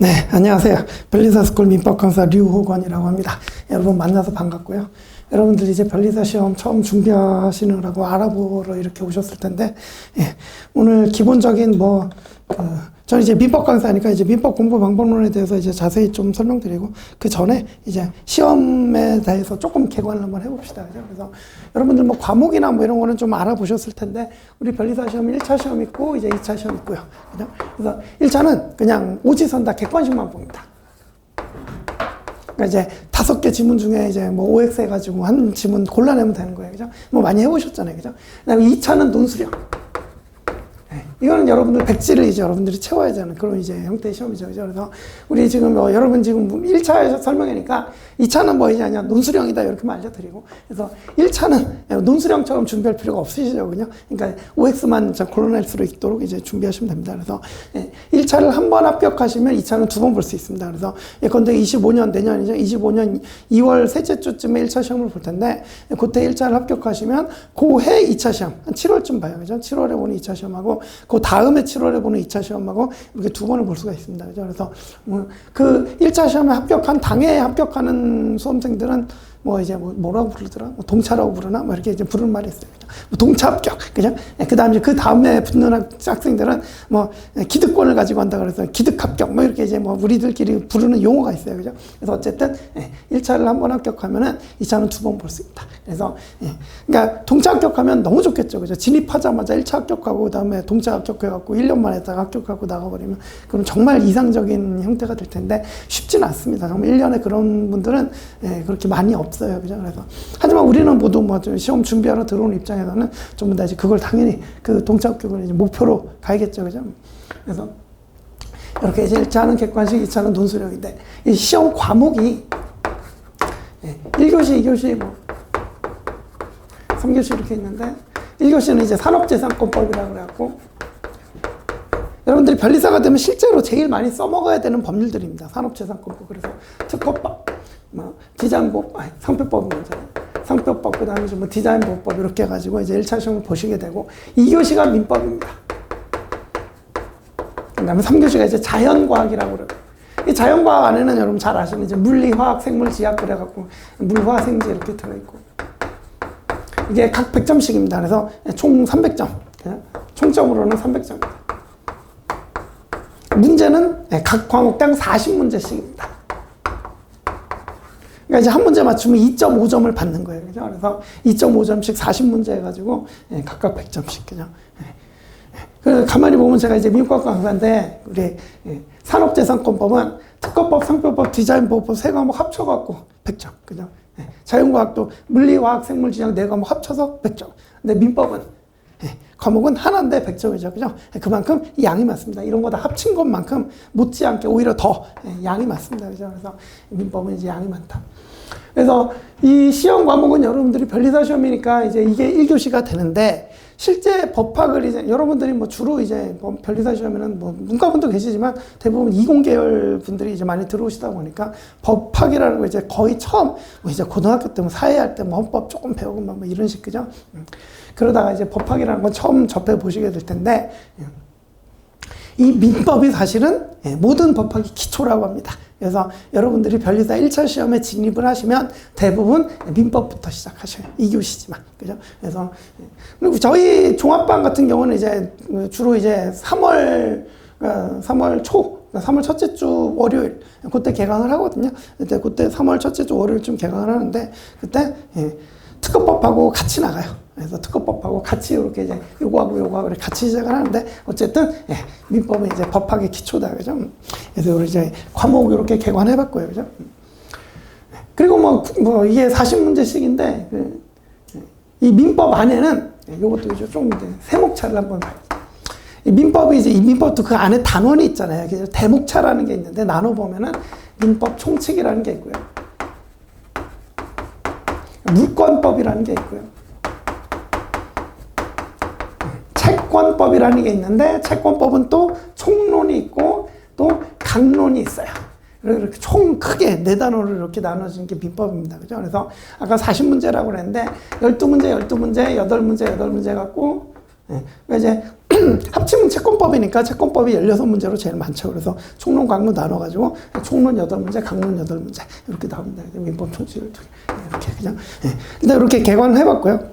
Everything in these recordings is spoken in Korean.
네, 안녕하세요. 변리사스쿨 민법 강사 류호건이라고 합니다. 여러분 만나서 반갑고요. 여러분들 이제 변리사 시험 처음 준비하시느라고 알아보러 이렇게 오셨을 텐데, 오늘 기본적인 저는 이제 민법 강사니까 이제 민법 공부 방법론에 대해서 이제 자세히 좀 설명드리고, 그 전에 이제 시험에 대해서 조금 개관을 한번 해봅시다. 그죠? 그래서 여러분들 뭐 과목이나 뭐 이런 거는 좀 알아보셨을 텐데, 우리 변리사 시험 1차 시험 있고, 이제 2차 시험 있고요. 그죠? 그래서 1차는 그냥 오지선다 객관식만 봅니다. 그러니까 이제 5개 지문 중에 이제 뭐 OX 해가지고 한 지문 골라내면 되는 거예요. 그죠? 뭐 많이 해보셨잖아요. 그죠? 그 다음에 2차는 논수령. 이거는 여러분들 백지를 이제 여러분들이 채워야 되는 그런 이제 형태의 시험이죠. 그죠? 그래서 우리 지금 여러분 지금 1차에서 설명이니까 2차는 뭐 이제 아니야 논수령이다 이렇게만 알려드리고, 그래서 1차는 논수령처럼 준비할 필요가 없으시죠. 그죠? 그러니까 OX만 골라낼 수 있도록 이제 준비하시면 됩니다. 그래서 1차를 한 번 합격하시면 2차는 2번 볼 수 있습니다. 그래서 예컨대 25년 내년이죠. 25년 2월 셋째 주쯤에 1차 시험을 볼 텐데, 그때 1차를 합격하시면 그해 2차 시험 한 7월쯤 봐요. 그죠? 7월에 보는 2차 시험하고 그 다음에 7월에 보는 2차 시험하고 이렇게 2번을 볼 수가 있습니다. 그죠? 그래서 그 1차 시험에 합격한 당해에 합격하는 수험생들은 뭐 이제 뭐라고 부르더라? 뭐 동차라고 부르나? 뭐 이렇게 이제 부르는 말이 있어요. 뭐 동차 합격. 그죠? 그 다음에 그 다음에 붙는 학생들은 뭐 기득권을 가지고 한다 그래서 기득 합격. 뭐 이렇게 이제 뭐 우리들끼리 부르는 용어가 있어요. 그죠? 그래서 어쨌든 1차를 한 번 합격하면은 2차는 2번 볼 수 있다. 그래서 그러니까 동차 합격하면 너무 좋겠죠. 그죠? 진입하자마자 1차 합격하고 그다음에 동차 합격해갖고 1년 만에 딱 합격하고 나가버리면 그럼 정말 이상적인 형태가 될 텐데 쉽지는 않습니다. 정말 1년에 그런 분들은 그렇게 많이 없어요. 그죠? 그래서 하지만 우리는 모두 뭐 시험 준비하러 들어오는 입장에서는 전부 다 이제 그걸 당연히 그 동차 합격을 이제 목표로 가야겠죠. 그죠? 그래서 이렇게 이제 1차는 객관식, 2차는 논수령인데 이 시험 과목이 1교시, 2교시, 뭐 3교시 이렇게 있는데 1교시는 이제 산업재산권법이라고 그래갖고 여러분들이 변리사가 되면 실제로 제일 많이 써먹어야 되는 법률들입니다. 산업재산권법. 그래서 특허법, 뭐 디자인법, 상표법은 먼저요. 상표법, 그 다음에 뭐 디자인보호법 이렇게 해가지고 이제 1차 시험을 보시게 되고 2교시가 민법입니다. 그 다음에 3교시가 이제 자연과학이라고 그래요. 이 자연과학 안에는 여러분 잘 아시는 이제 물리, 화학, 생물, 지학 그래갖고 물, 화, 생지 이렇게 들어있고 이게 각 100점씩입니다. 그래서 총 300점. 총점으로는 300점입니다. 문제는 각 과목당 40문제씩입니다. 그러니까 이제 한 문제 맞추면 2.5점을 받는 거예요. 그죠? 그래서 2.5점씩 40문제 해가지고 각각 100점씩. 그죠? 그래서 가만히 보면 제가 이제 민법 강사인데 우리 산업재산권법은 특허법, 상표법, 디자인보호법 3과목 합쳐갖고 100점. 그죠? 자연과학도 물리, 화학, 생물, 지학 4과목 합쳐서 100점. 근데 민법은 과목은 하나인데 100점이죠. 그죠? 그만큼 양이 많습니다. 이런 거 다 합친 것만큼 못지않게 오히려 더 양이 많습니다. 그죠? 그래서 민법은 이제 양이 많다. 그래서 이 시험 과목은 여러분들이 변리사 시험이니까 이제 이게 1교시가 되는데 실제 법학을 이제 여러분들이 뭐 주로 이제 뭐 변리사 시험에는 뭐 문과분도 계시지만 대부분 이공계열 분들이 이제 많이 들어오시다 보니까 법학이라는 거 이제 거의 처음 뭐 이제 고등학교 때 뭐 사회할 때 뭐 헌법 조금 배우고 뭐 이런 식 그죠? 그러다가 이제 법학이라는 건 처음 접해 보시게 될 텐데 이 민법이 사실은 모든 법학의 기초라고 합니다. 그래서 여러분들이 변리사 1차 시험에 진입을 하시면 대부분 민법부터 시작하셔요. 2교시지만. 그죠? 그래서, 그리고 저희 종합반 같은 경우는 이제 주로 이제 3월 초, 3월 첫째 주 월요일, 그때 개강을 하거든요. 그때 3월 첫째 주 월요일쯤 개강을 하는데, 그때 특허법하고 같이 나가요. 그래서 특허법하고 같이 이렇게 이제 요거하고 같이 시작을 하는데 어쨌든 민법은 이제 법학의 기초다. 그죠? 그래서 우리 이제 과목 이렇게 개관해 봤고요. 그죠? 그리고 뭐 이게 40문제씩인데 이 민법 안에는 요것도 이제 좀 이제 세목차를 한번 봐요. 이 민법이 이제 이 민법도 그 안에 단원이 있잖아요. 그래서 대목차라는 게 있는데 나눠 보면은 민법 총칙이라는 게 있고요. 물권법이라는 게 있고요. 채권법이라는 게 있는데 채권법은 또 총론이 있고 또 강론이 있어요. 이렇게 총 크게 4단원으로 이렇게 나눠진 게 민법입니다. 그죠? 그래서 아까 40문제라고 그랬는데 12문제, 8문제 갖고 이제 합치면 채권법이니까 채권법이 16문제로 제일 많죠. 그래서 총론, 강론 나눠가지고 총론 8문제, 강론 8문제 이렇게 나옵니다. 민법 총칙을 이렇게 그냥. 일단 이렇게 개관을 해봤고요.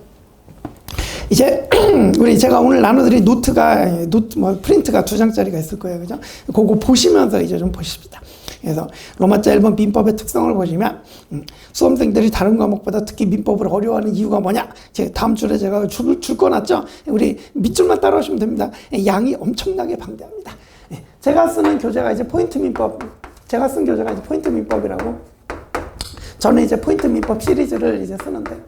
이제 제가 오늘 나눠드린 노트가 프린트가 2장짜리가 있을 거예요, 그죠? 그거 보시면서 이제 좀 보십시다. 그래서 로마자 1번 민법의 특성을 보시면 수험생들이 다른 과목보다 특히 민법을 어려워하는 이유가 뭐냐? 제가 다음 주에 제가 줄 거놨죠. 우리 밑줄만 따라오시면 됩니다. 양이 엄청나게 방대합니다. 제가 쓰는 교재가 이제 포인트 민법. 제가 쓴 교재가 이제 포인트 민법이라고. 저는 이제 포인트 민법 시리즈를 이제 쓰는데.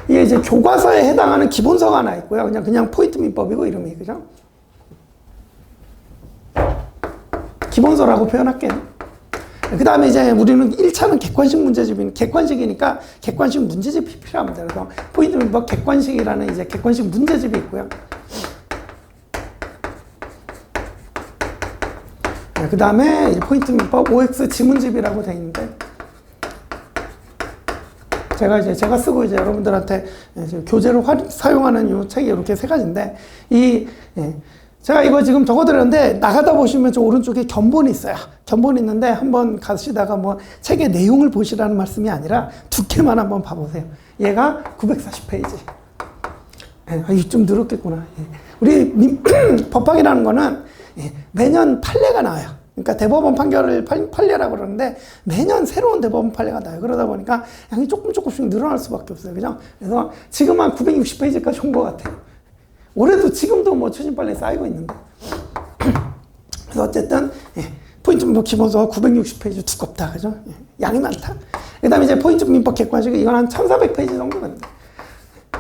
이게 이제 교과서에 해당하는 기본서가 하나 있고요. 그냥 포인트 민법이고 이름이, 그죠? 기본서라고 표현할게요. 그 다음에 이제 우리는 1차는 객관식이니까 객관식 문제집이 필요합니다. 그래서 포인트 민법 객관식이라는 이제 객관식 문제집이 있고요. 그 다음에 포인트 민법 OX 지문집이라고 되어 있는데, 제가 쓰고 이제 여러분들한테 교재로 사용하는 이 책이 이렇게 3가지인데, 제가 이거 지금 적어드렸는데, 나가다 보시면 저 오른쪽에 견본이 있어요. 견본이 있는데, 한번 가시다가 책의 내용을 보시라는 말씀이 아니라 두께만 한번 봐보세요. 얘가 940페이지. 이게 좀 늘었겠구나. 우리 법학이라는 거는 매년 판례가 나와요. 그러니까 대법원 판례라고 그러는데 매년 새로운 대법원 판례가 나요. 그러다 보니까 양이 조금씩 늘어날 수밖에 없어요. 그죠? 그래서 지금 한 960페이지까지 온 것 같아요. 올해도 지금도 최신 판례 쌓이고 있는 거. 그래서 어쨌든 포인트 민법 기본서가 960페이지 두껍다. 그죠? 양이 많다. 그 다음에 이제 포인트 민법 객관식 이건 한 1400페이지 정도 됩니다.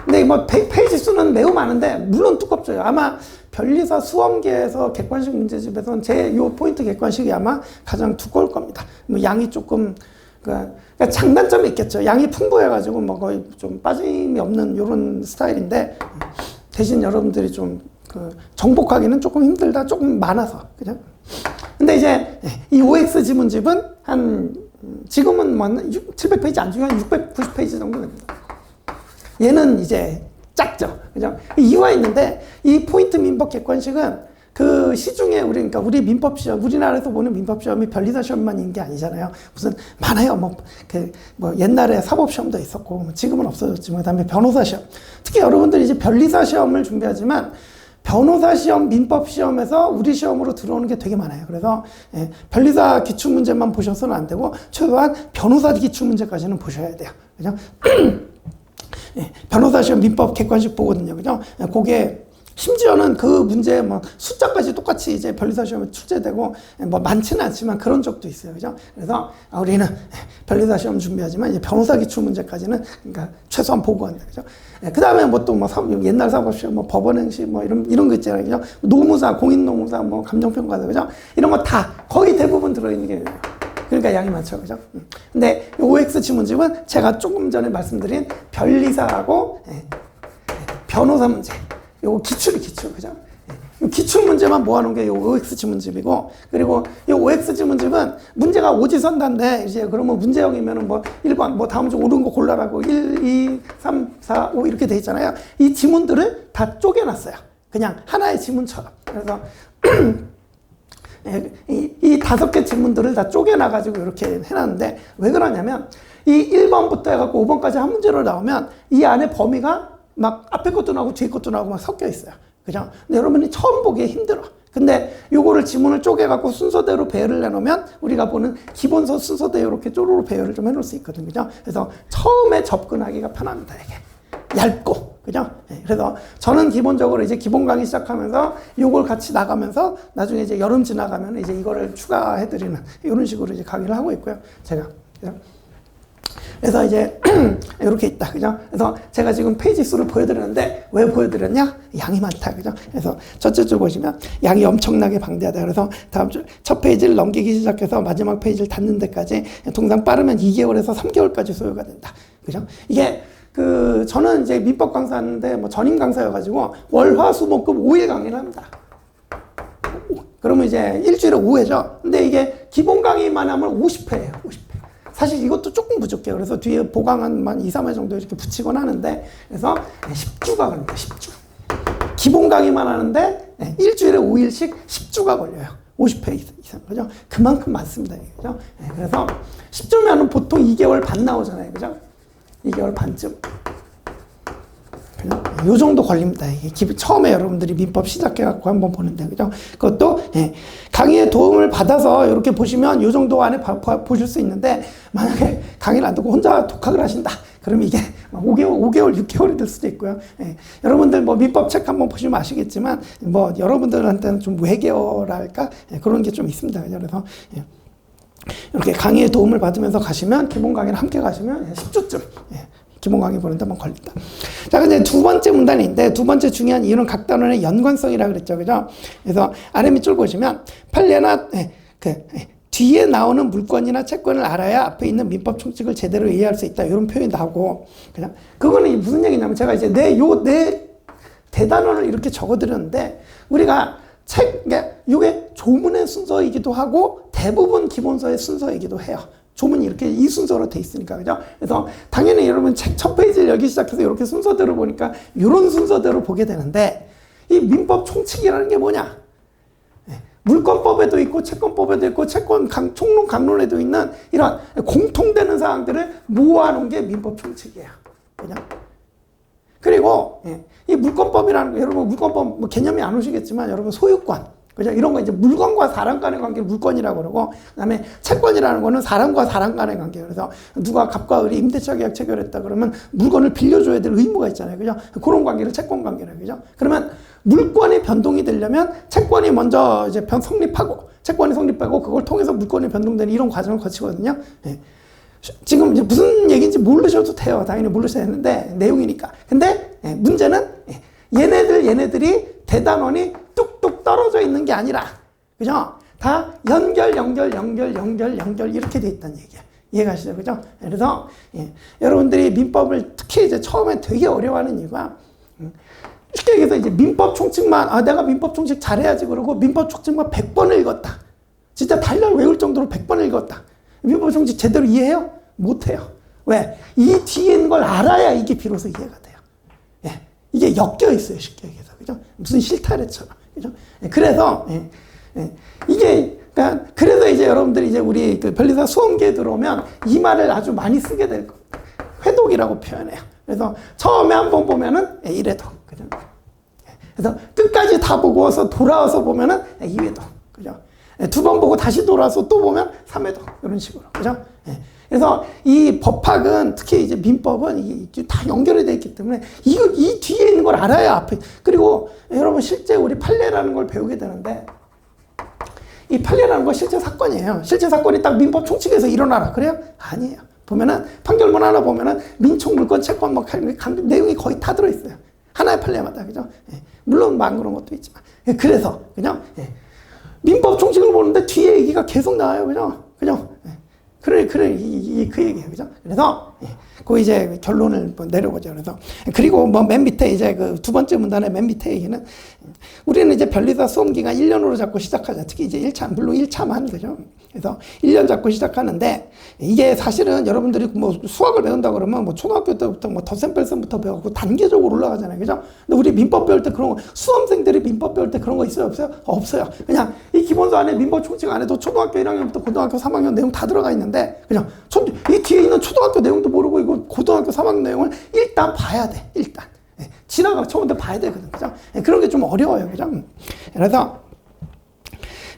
근데 페이지 수는 매우 많은데 물론 두껍죠. 아마 변리사 수험계에서 객관식 문제집에서는 제 요 포인트 객관식이 아마 가장 두꺼울 겁니다. 양이 조금 그러니까 장단점이 있겠죠. 양이 풍부해가지고 거의 좀 빠짐이 없는 이런 스타일인데 대신 여러분들이 좀 정복하기는 조금 힘들다. 조금 많아서 그죠? 근데 이제 이 OX 지문집은 지금은 700페이지 안 중에 한 690페이지 정도 됩니다. 얘는 이제 작죠. 그죠? 이유가 있는데, 이 포인트 민법 객관식은 그 시중에 우리 민법 시험, 우리나라에서 보는 민법 시험이 변리사 시험만 있는 게 아니잖아요. 무슨 많아요. 옛날에 사법 시험도 있었고, 지금은 없어졌지만, 그다음에 변호사 시험. 특히 여러분들이 이제 변리사 시험을 준비하지만, 변호사 시험, 민법 시험에서 우리 시험으로 들어오는 게 되게 많아요. 그래서 변리사 기출 문제만 보셔서는 안 되고, 최소한 변호사 기출 문제까지는 보셔야 돼요. 그죠? 변호사 시험 민법 객관식 보거든요. 그죠? 그게 심지어는 그 문제 숫자까지 똑같이 이제 변리사 시험에 출제되고 많지는 않지만 그런 적도 있어요. 그죠? 그래서 우리는 변리사 시험 준비하지만 이제 변호사 기출 문제까지는 그러니까 최소한 보고 한다. 그죠? 그 다음에 옛날 사법 시험 법원행시 이런 거 있잖아요. 그죠? 노무사, 공인노무사, 감정평가사. 그죠? 이런 거 다 거의 대부분 들어있는 게 그러니까 양이 많죠. 그죠? 근데 OX 지문집은 제가 조금 전에 말씀드린 변리사하고 변호사 문제. 요거 기출. 그죠? 기출 문제만 모아놓은 게 요 OX 지문집이고, 그리고 이 OX 지문집은 문제가 오지선다인데, 이제 그러면 문제형이면은 1번, 다음 주 옳은 거 골라라고 1, 2, 3, 4, 5 이렇게 돼 있잖아요. 이 지문들을 다 쪼개놨어요. 그냥 하나의 지문처럼. 그래서, 이 5개 지문들을 다 쪼개놔가지고 이렇게 해놨는데, 왜 그러냐면, 이 1번부터 해갖고 5번까지 한 문제로 나오면, 이 안에 범위가 앞에 것도 나오고 뒤에 것도 나오고 섞여 있어요. 그죠? 근데 여러분이 처음 보기에 힘들어. 근데 요거를 지문을 쪼개갖고 순서대로 배열을 내놓으면 우리가 보는 기본서 순서대로 이렇게 쪼로로 배열을 좀 해놓을 수 있거든요. 그죠? 그래서 처음에 접근하기가 편합니다, 이게. 얇고. 그죠? 그래서 저는 기본적으로 이제 기본 강의 시작하면서 요걸 같이 나가면서 나중에 이제 여름 지나가면 이제 이거를 추가해드리는 이런 식으로 이제 강의를 하고 있고요. 제가. 그죠? 그래서 이제 이렇게 있다. 그죠? 그래서 제가 지금 페이지 수를 보여드렸는데 왜 보여드렸냐? 양이 많다. 그죠? 그래서 첫째 줄 보시면 양이 엄청나게 방대하다. 그래서 다음 줄 첫 페이지를 넘기기 시작해서 마지막 페이지를 닫는 데까지 통상 빠르면 2개월에서 3개월까지 소요가 된다. 그죠? 이게 저는 이제 민법 강사인데 전임 강사여가지고 월, 화, 수, 목, 금 5일 강의를 합니다. 그러면 이제 일주일에 5회죠. 근데 이게 기본 강의만 하면 50회예요. 50회. 사실 이것도 조금 부족해요. 그래서 뒤에 보강한 2, 3회 정도 이렇게 붙이곤 하는데, 그래서 10주가 걸립니다. 10주. 기본 강의만 하는데 일주일에 5일씩 10주가 걸려요. 50회 이상. 그죠? 그만큼 많습니다. 그죠? 그래서 10주면은 보통 2개월 반 나오잖아요. 그죠? 2개월 반쯤. 요 정도 걸립니다. 이게 처음에 여러분들이 민법 시작해갖고 한번 보는데, 그죠? 그것도, 강의의 도움을 받아서 이렇게 보시면 요 정도 안에 보실 수 있는데, 만약에 강의를 안 듣고 혼자 독학을 하신다. 그러면 이게 5개월, 6개월이 될 수도 있고요. 여러분들 뭐 민법 책 한번 보시면 아시겠지만, 뭐 여러분들한테는 좀 외계어랄까? 그런 게 좀 있습니다. 그래서, 이렇게 강의의 도움을 받으면서 가시면, 기본 강의를 함께 가시면 10주쯤. 기본 강의 보는데 한번 걸린다. 자, 근데 두 번째 문단인데, 두 번째 중요한 이유는 각 단원의 연관성이라고 그랬죠. 그죠? 그래서 아래 밑줄 보시면, 판례나, 뒤에 나오는 물권이나 채권을 알아야 앞에 있는 민법 총칙을 제대로 이해할 수 있다. 이런 표현이 나오고, 그냥, 그거는 무슨 얘기냐면, 제가 이제 내 대단원을 이렇게 적어드렸는데, 우리가 요게 조문의 순서이기도 하고, 대부분 기본서의 순서이기도 해요. 조문이 이렇게 이 순서로 돼 있으니까, 그죠? 그래서 당연히 여러분 책 첫 페이지를 여기 시작해서 이렇게 순서대로 보니까 이런 순서대로 보게 되는데, 이 민법 총칙이라는 게 뭐냐? 물권법에도 있고 채권법에도 있고 채권 총론 강론에도 있는 이런 공통되는 사항들을 모아놓은 게 민법 총칙이에요. 그죠? 그리고 이 물권법이라는 거, 여러분 물권법 뭐 개념이 안 오시겠지만, 여러분 소유권, 그죠? 이런 거 이제 물건과 사람 간의 관계를 물권이라고 그러고, 그 다음에 채권이라는 거는 사람과 사람 간의 관계. 그래서 누가 갑과 을이 임대차 계약 체결했다 그러면 물건을 빌려줘야 될 의무가 있잖아요. 그죠? 그런 관계를 채권 관계라고. 그죠? 그러면 물권이 변동이 되려면 채권이 먼저 이제 성립하고, 채권이 성립하고, 그걸 통해서 물권이 변동되는 이런 과정을 거치거든요. 지금 이제 무슨 얘기인지 모르셔도 돼요. 당연히 모르셔야 되는데, 내용이니까. 근데 문제는 얘네들이 대단원이 뚝뚝 떨어져 있는 게 아니라, 그죠? 다 연결 이렇게 돼 있다는 얘기야. 이해가시죠? 그죠? 그래서 여러분들이 민법을 특히 이제 처음에 되게 어려워하는 이유가, 쉽게 얘기해서 이제 민법 총칙만, 내가 민법 총칙 잘해야지 그러고 민법 총칙만 100번을 읽었다. 진짜 달달 외울 정도로 100번을 읽었다. 민법 총칙 제대로 이해해요? 못해요. 왜? 이 뒤에 있는 걸 알아야 이게 비로소 이해가 돼요. 이게 엮여 있어요. 쉽게 얘기해서. 그죠? 무슨 실타래처럼. 그죠? 그래서, 이게, 그러니까, 그래서 이제 여러분들이 이제 우리 그 변리사 수험계에 들어오면 이 말을 아주 많이 쓰게 될 거. 회독이라고 표현해요. 그래서 처음에 한번 보면은 1회독. 그죠? 그래서 끝까지 다 보고서 돌아와서 보면은 2회독. 그죠? 두 번 보고 다시 돌아와서 또 보면 3회독. 이런 식으로. 그죠? 그래서 이 법학은 특히 이제 민법은 이게 다 연결이 되어 있기 때문에 이 뒤에 있는 걸 알아야 앞에. 그리고 여러분 실제 우리 판례라는 걸 배우게 되는데, 이 판례라는 건 실제 사건이에요. 실제 사건이 딱 민법 총칙에서 일어나라. 그래요? 아니에요. 보면은 판결문 하나 보면은 민총, 물권, 채권 뭐 내용이 거의 다 들어있어요. 하나의 판례마다. 그죠? 물론 안 그런 것도 있지만. 그래서 그냥 민법 총칙을 보는데 뒤에 얘기가 계속 나와요. 그죠? 그래, 그 얘기예요. 그죠? 그래서, 그 이제 결론을 내려보죠. 그래서, 그리고 뭐 맨 밑에 이제 그 두 번째 문단의 맨 밑에 얘기는, 우리는 이제 변리사 수험 기간 1년으로 잡고 시작하자. 특히 이제 1차, 물론 1차만, 그죠? 그래서 1년 잡고 시작하는데, 이게 사실은 여러분들이 뭐 수학을 배운다 그러면 뭐 초등학교 때부터 뭐 덧셈뺄셈부터 배우고 단계적으로 올라가잖아요. 그죠? 근데 우리 민법 배울 때 그런 거, 수험생들이 민법 배울 때 그런 거 있어요? 없어요? 없어요. 그냥 이 기본서 안에 민법 총칙 안에도 초등학교 1학년부터 고등학교 3학년 내용 다 들어가 있는데, 그냥 이 뒤에 있는 초등학교 내용도 모르고 이거 고등학교 3학년 내용을 일단 봐야 돼. 일단. 지나가 처음부터 봐야 되거든. 그죠? 그런 게 좀 어려워요. 그죠? 그래서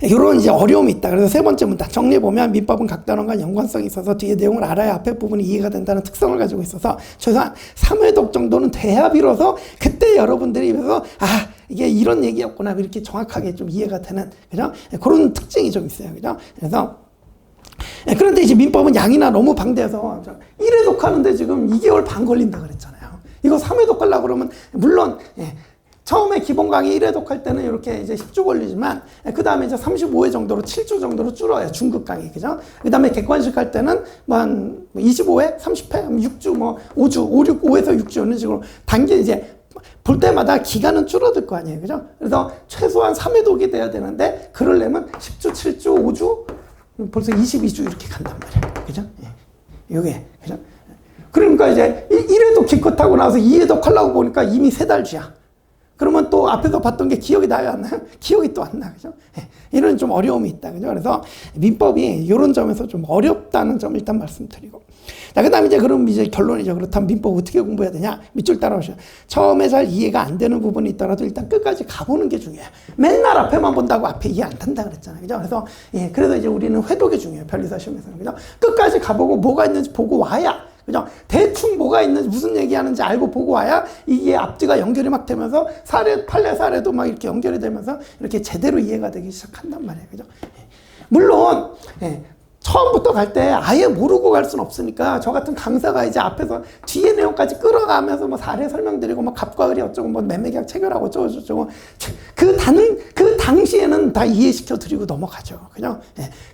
이런 이제 어려움이 있다. 그래서 세 번째 문단 정리해보면 민법은 각 단원과 연관성이 있어서 뒤에 내용을 알아야 앞에 부분이 이해가 된다는 특성을 가지고 있어서 최소한 3회독 정도는 돼야 비로소 그때 여러분들이 그래서 이게 이런 얘기였구나 이렇게 정확하게 좀 이해가 되는, 그죠? 그런 특징이 좀 있어요. 그죠? 그래서 그런데 이제 민법은 양이나 너무 방대해서 1회독 하는데 지금 2개월 반 걸린다 그랬잖아요. 이거 3회독 하려고 그러면 물론 처음에 기본 강의 1회독 할 때는 이렇게 이제 10주 걸리지만, 그 다음에 이제 35회 정도로 7주 정도로 줄어요. 중급 강의. 그죠? 그 다음에 객관식 할 때는 뭐 한 25회, 30회, 6주, 뭐 5주, 5에서 6주 이런 식으로 단계 이제 볼 때마다 기간은 줄어들 거 아니에요. 그죠? 그래서 최소한 3회독이 돼야 되는데, 그러려면 10주, 7주, 5주, 벌써 22주 이렇게 간단 말이에요. 그죠? 요게. 그죠? 그러니까 이제 1회도 기껏하고 나서 2회도 하려고 보니까 이미 3달 뒤야. 그러면 또 앞에서 봤던 게 기억이 나요, 안 나요? 기억이 또 안 나, 그죠? 이런 좀 어려움이 있다, 그죠? 그래서 민법이 이런 점에서 좀 어렵다는 점 일단 말씀드리고. 자, 그 다음에 이제 그럼 이제 결론이죠. 그렇다면 민법 어떻게 공부해야 되냐? 밑줄 따라오셔. 처음에 잘 이해가 안 되는 부분이 있더라도 일단 끝까지 가보는 게 중요해요. 맨날 앞에만 본다고 앞에 이해 안 된다 그랬잖아요, 그죠? 그래서, 그래서 이제 우리는 회독이 중요해요. 변리사 시험에서는, 그죠? 끝까지 가보고 뭐가 있는지 보고 와야, 그죠? 대충 뭐가 있는지 무슨 얘기하는지 알고 보고 와야 이게 앞뒤가 연결이 막 되면서 판례 사례도 막 이렇게 연결이 되면서 이렇게 제대로 이해가 되기 시작한단 말이에요. 그죠? 물론, 처음부터 갈 때 아예 모르고 갈 수는 없으니까 저 같은 강사가 이제 앞에서 뒤에 내용까지 끌어가면서 뭐 사례 설명드리고 뭐 갑과 을이 어쩌고 뭐 매매계약 체결하고 어쩌고 그 당시에는 다 이해시켜 드리고 넘어가죠. 그죠?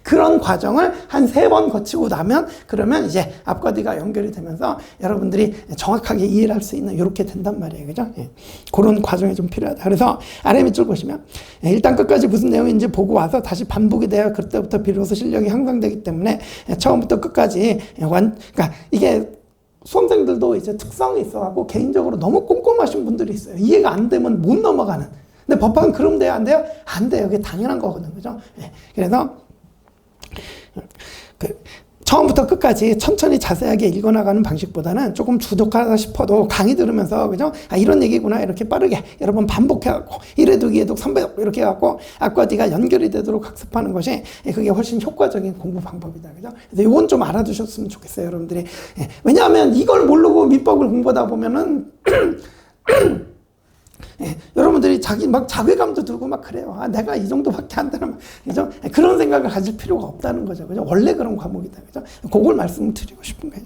그런 과정을 한 3번 거치고 나면 그러면 이제 앞과 뒤가 연결이 되면서 여러분들이 정확하게 이해를 할 수 있는 이렇게 된단 말이에요. 그죠? 그런 과정이 좀 필요하다. 그래서 아래 밑줄 보시면 일단 끝까지 무슨 내용인지 보고 와서 다시 반복이 돼야 그때부터 비로소 실력이 향상되기 때문에 처음부터 끝까지 그러니까 이게 수험생들도 이제 특성이 있어갖고 개인적으로 너무 꼼꼼하신 분들이 있어요. 이해가 안 되면 못 넘어가는. 근데 법학은 그럼 돼요? 안 돼요? 안 돼요. 그게 당연한 거거든요. 그죠? 그래서 처음부터 끝까지 천천히 자세하게 읽어나가는 방식보다는 조금 주독하다 싶어도 강의 들으면서, 그죠? 아, 이런 얘기구나. 이렇게 빠르게 여러 번 반복해갖고, 1회독, 2회독, 3회독 이렇게 해갖고, 앞과 뒤가 연결이 되도록 학습하는 것이 그게 훨씬 효과적인 공부 방법이다. 그죠? 그래서 이건 좀 알아두셨으면 좋겠어요. 여러분들이. 왜냐하면 이걸 모르고 민법을 공부하다 보면은, 여러분들이 막 자괴감도 들고 막 그래요. 아, 내가 이 정도밖에 안 되나, 그죠? 그런 생각을 가질 필요가 없다는 거죠. 그죠? 원래 그런 과목이다. 그죠? 그걸 말씀을 드리고 싶은 거예요.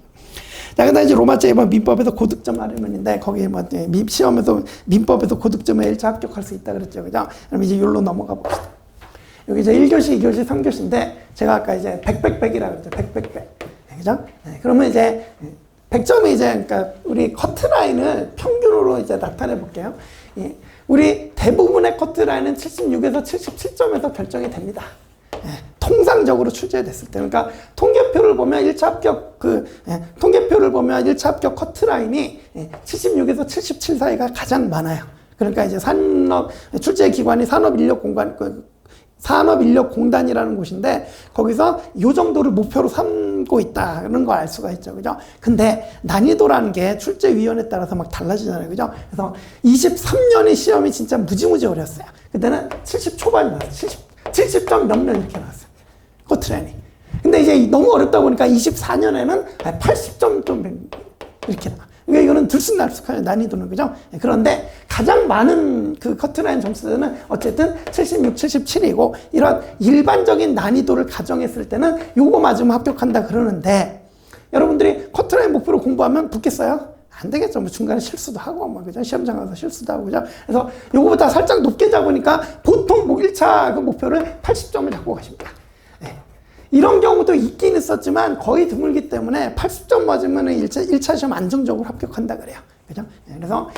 자, 그다음 이제 로마 제1번 민법에서 고득점 하려면인데, 거기에 뭐, 시험에서 민법에서 고득점에 1차 합격할 수 있다 그랬죠. 그죠? 그럼 이제 여기로 넘어가 봅시다. 여기 이제 1교시, 2교시, 3교시인데, 제가 아까 이제 100이라고 그랬죠. 100. 그죠? 그러면 이제, 100점이 이제, 그러니까 우리 커트라인을 평균으로 이제 나타내 볼게요. 우리 대부분의 커트라인은 76에서 77점에서 결정이 됩니다. 통상적으로 출제됐을 때. 그러니까 통계표를 보면 1차 합격, 통계표를 보면 1차 합격 커트라인이 76에서 77 사이가 가장 많아요. 그러니까 이제 출제기관이 산업인력공단이라는 곳인데 거기서 이 정도를 목표로 삼고 있다는 걸 알 수가 있죠. 그죠? 근데 난이도라는 게 출제위원회에 따라서 막 달라지잖아요. 그죠? 그래서 23년의 시험이 진짜 무지무지 어려웠어요. 그때는 70 초반이 나왔어요. 70점 몇몇 이렇게 나왔어요. 커트라인이. 근데 이제 너무 어렵다 보니까 24년에는 80점 좀 이렇게 나와요. 그러니까 이거는 들쑥날쑥하죠, 난이도는. 그죠? 그런데 가장 많은 그 커트라인 점수는 어쨌든 76, 77이고 이런 일반적인 난이도를 가정했을 때는 요거 맞으면 합격한다 그러는데 여러분들이 커트라인 목표로 공부하면 붙겠어요? 안 되겠죠. 뭐 중간에 실수도 하고, 뭐, 그죠? 시험장 가서 실수도 하고, 그죠? 그래서 요거보다 살짝 높게 잡으니까 보통 1차 그 목표를 80점을 잡고 가십니다. 이런 경우도 있긴 있었지만 거의 드물기 때문에 80점 맞으면 1차 시험 안정적으로 합격한다 그래요. 그죠? 그래서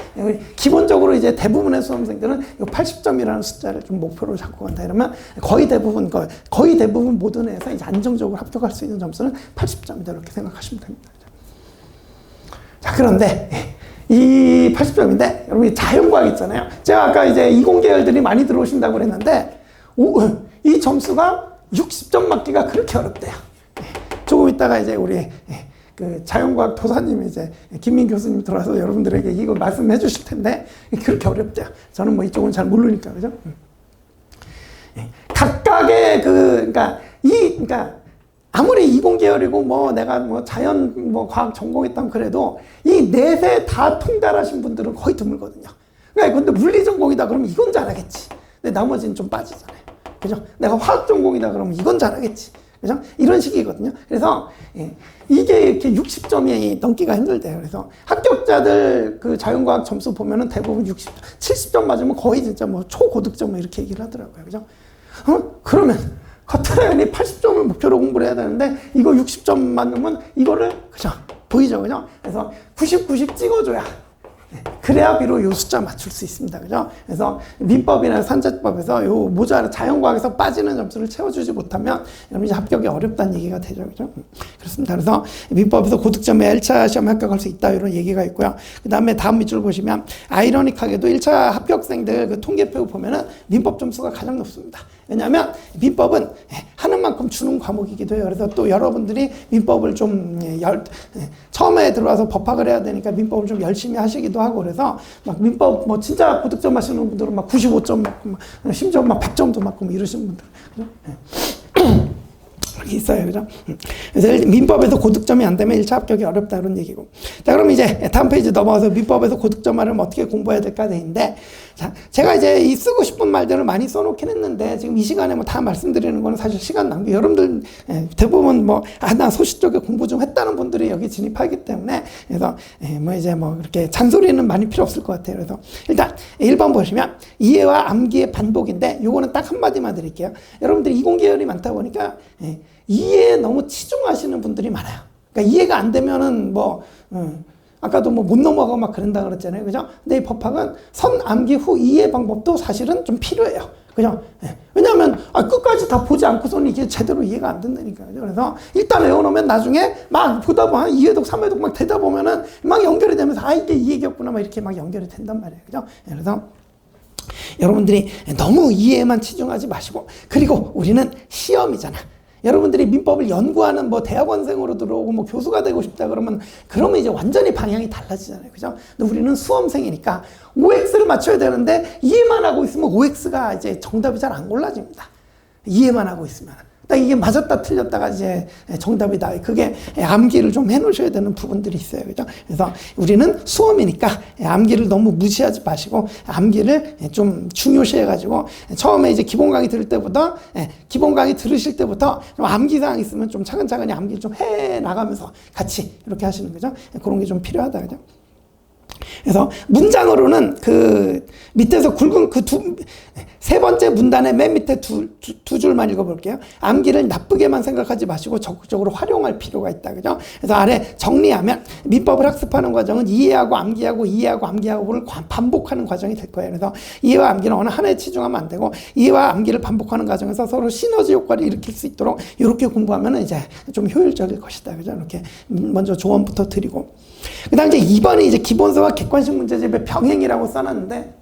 기본적으로 이제 대부분의 수험생들은 이 80점이라는 숫자를 좀 목표로 잡고 간다 이러면 거의 대부분 모든 애에서 이제 안정적으로 합격할 수 있는 점수는 80점이다 이렇게 생각하시면 됩니다. 자, 그런데 이 80점인데 여러분 자연과학 있잖아요. 제가 아까 이제 이공계열들이 많이 들어오신다고 그랬는데 이 점수가 60점 맞기가 그렇게 어렵대요. 조금 있다가 이제 우리 그 자연과학 도사님 이제 김민 교수님 들어와서 여러분들에게 이걸 말씀해 주실 텐데 그렇게 어렵대요. 저는 뭐 이쪽은 잘 모르니까. 그죠? 각각의 그러니까 아무리 이공계열이고 뭐 내가 뭐 자연 뭐 과학 전공했다면 그래도 이 넷에 다 통달하신 분들은 거의 드물거든요. 그러니까 근데 물리 전공이다 그러면 이건 잘하겠지. 근데 나머지는 좀 빠지잖아요. 그죠? 내가 화학 전공이다 그러면 이건 잘하겠지. 그죠? 이런 식이거든요. 그래서 이게 이렇게 60점이 넘기가 힘들대요. 그래서 합격자들 그 자연과학 점수 보면은 대부분 70점 맞으면 거의 진짜 뭐 초고득점 이렇게 얘기를 하더라고요. 그죠? 그러면 커트라인이 80점을 목표로 공부를 해야 되는데 이거 60점 맞으면 이거를 그죠? 보이죠? 그죠? 그래서 90 찍어줘야 그래야 비록 요 숫자 맞출 수 있습니다. 그죠? 그래서 민법이나 산재법에서 요 모자 자연과학에서 빠지는 점수를 채워주지 못하면 여러분 이제 합격이 어렵다는 얘기가 되죠. 그죠? 그렇습니다. 그래서 민법에서 고득점에 1차 시험에 합격할 수 있다 이런 얘기가 있고요. 그 다음에 다음 밑줄 보시면 아이러니하게도 1차 합격생들 그 통계표 보면은 민법 점수가 가장 높습니다. 왜냐하면 민법은 하는 만큼 주는 과목이기도 해요. 그래서 또 여러분들이 민법을 좀 처음에 들어와서 법학을 해야 되니까 민법을 좀 열심히 하시기도 하고 그래서 막 민법 뭐 진짜 고득점 하시는 분들은 막 95점 맞고 막 심지어 막 100점도 맞고 뭐 이러시는 분들. 그죠? 있어요. 그죠? 그래서 민법에서 고득점이 안 되면 1차 합격이 어렵다 그런 얘기고. 자, 그럼 이제 다음 페이지 넘어가서 민법에서 고득점 하려면 어떻게 공부해야 될까 되는데, 자, 제가 이제 이 쓰고 싶은 말들을 많이 써놓긴 했는데, 지금 이 시간에 뭐 다 말씀드리는 거는 사실 시간 낭비. 여러분들 대부분 뭐, 나 소시 쪽에 공부 좀 했다는 분들이 여기 진입하기 때문에, 그래서 뭐 이제 뭐 그렇게 잔소리는 많이 필요 없을 것 같아요. 그래서 일단 1번 보시면 이해와 암기의 반복인데, 요거는 딱 한마디만 드릴게요. 여러분들이 이공계열이 많다 보니까, 이해에 너무 치중하시는 분들이 많아요. 그러니까 이해가 안 되면은 뭐, 아까도 뭐 못 넘어가고 막 그런다 그랬잖아요. 그죠? 근데 이 법학은 선 암기 후 이해 방법도 사실은 좀 필요해요. 그죠? 왜냐하면 끝까지 다 보지 않고서는 이게 제대로 이해가 안 된다니까요. 그래서 일단 외워놓으면 나중에 막 보다 보면 2회독, 3회독 막 되다 보면은 막 연결이 되면서 이게 이 얘기였구나 막 이렇게 막 연결이 된단 말이에요. 그죠? 그래서 여러분들이 너무 이해에만 치중하지 마시고, 그리고 우리는 시험이잖아. 여러분들이 민법을 연구하는 뭐 대학원생으로 들어오고 뭐 교수가 되고 싶다 그러면 이제 완전히 방향이 달라지잖아요. 그죠? 근데 우리는 수험생이니까 OX를 맞춰야 되는데 이해만 하고 있으면 OX가 이제 정답이 잘 안 골라집니다. 이해만 하고 있으면. 딱 이게 맞았다 틀렸다가 이제 정답이다. 그게 암기를 좀 해놓으셔야 되는 부분들이 있어요. 그죠? 그래서 우리는 수험이니까 암기를 너무 무시하지 마시고 암기를 좀 중요시해가지고 처음에 이제 기본 강의 들을 때부터 기본 강의 들으실 때부터 좀 암기사항 있으면 좀 차근차근히 암기를 좀 해 나가면서 같이 이렇게 하시는 거죠. 그런 게 좀 필요하다. 그죠? 그래서 문장으로는 그 밑에서 굵은 그 세 번째 문단의 맨 밑에 두 줄만 읽어볼게요. 암기를 나쁘게만 생각하지 마시고 적극적으로 활용할 필요가 있다. 그죠? 그래서 아래 정리하면 민법을 학습하는 과정은 이해하고 암기하고 이해하고 암기하고를 반복하는 과정이 될 거예요. 그래서 이해와 암기는 어느 하나에 치중하면 안 되고 이해와 암기를 반복하는 과정에서 서로 시너지 효과를 일으킬 수 있도록 이렇게 공부하면 이제 좀 효율적일 것이다. 그죠? 이렇게 먼저 조언부터 드리고. 그 다음 이제 2번이 이제 기본서와 객관식 문제집의 병행이라고 써놨는데,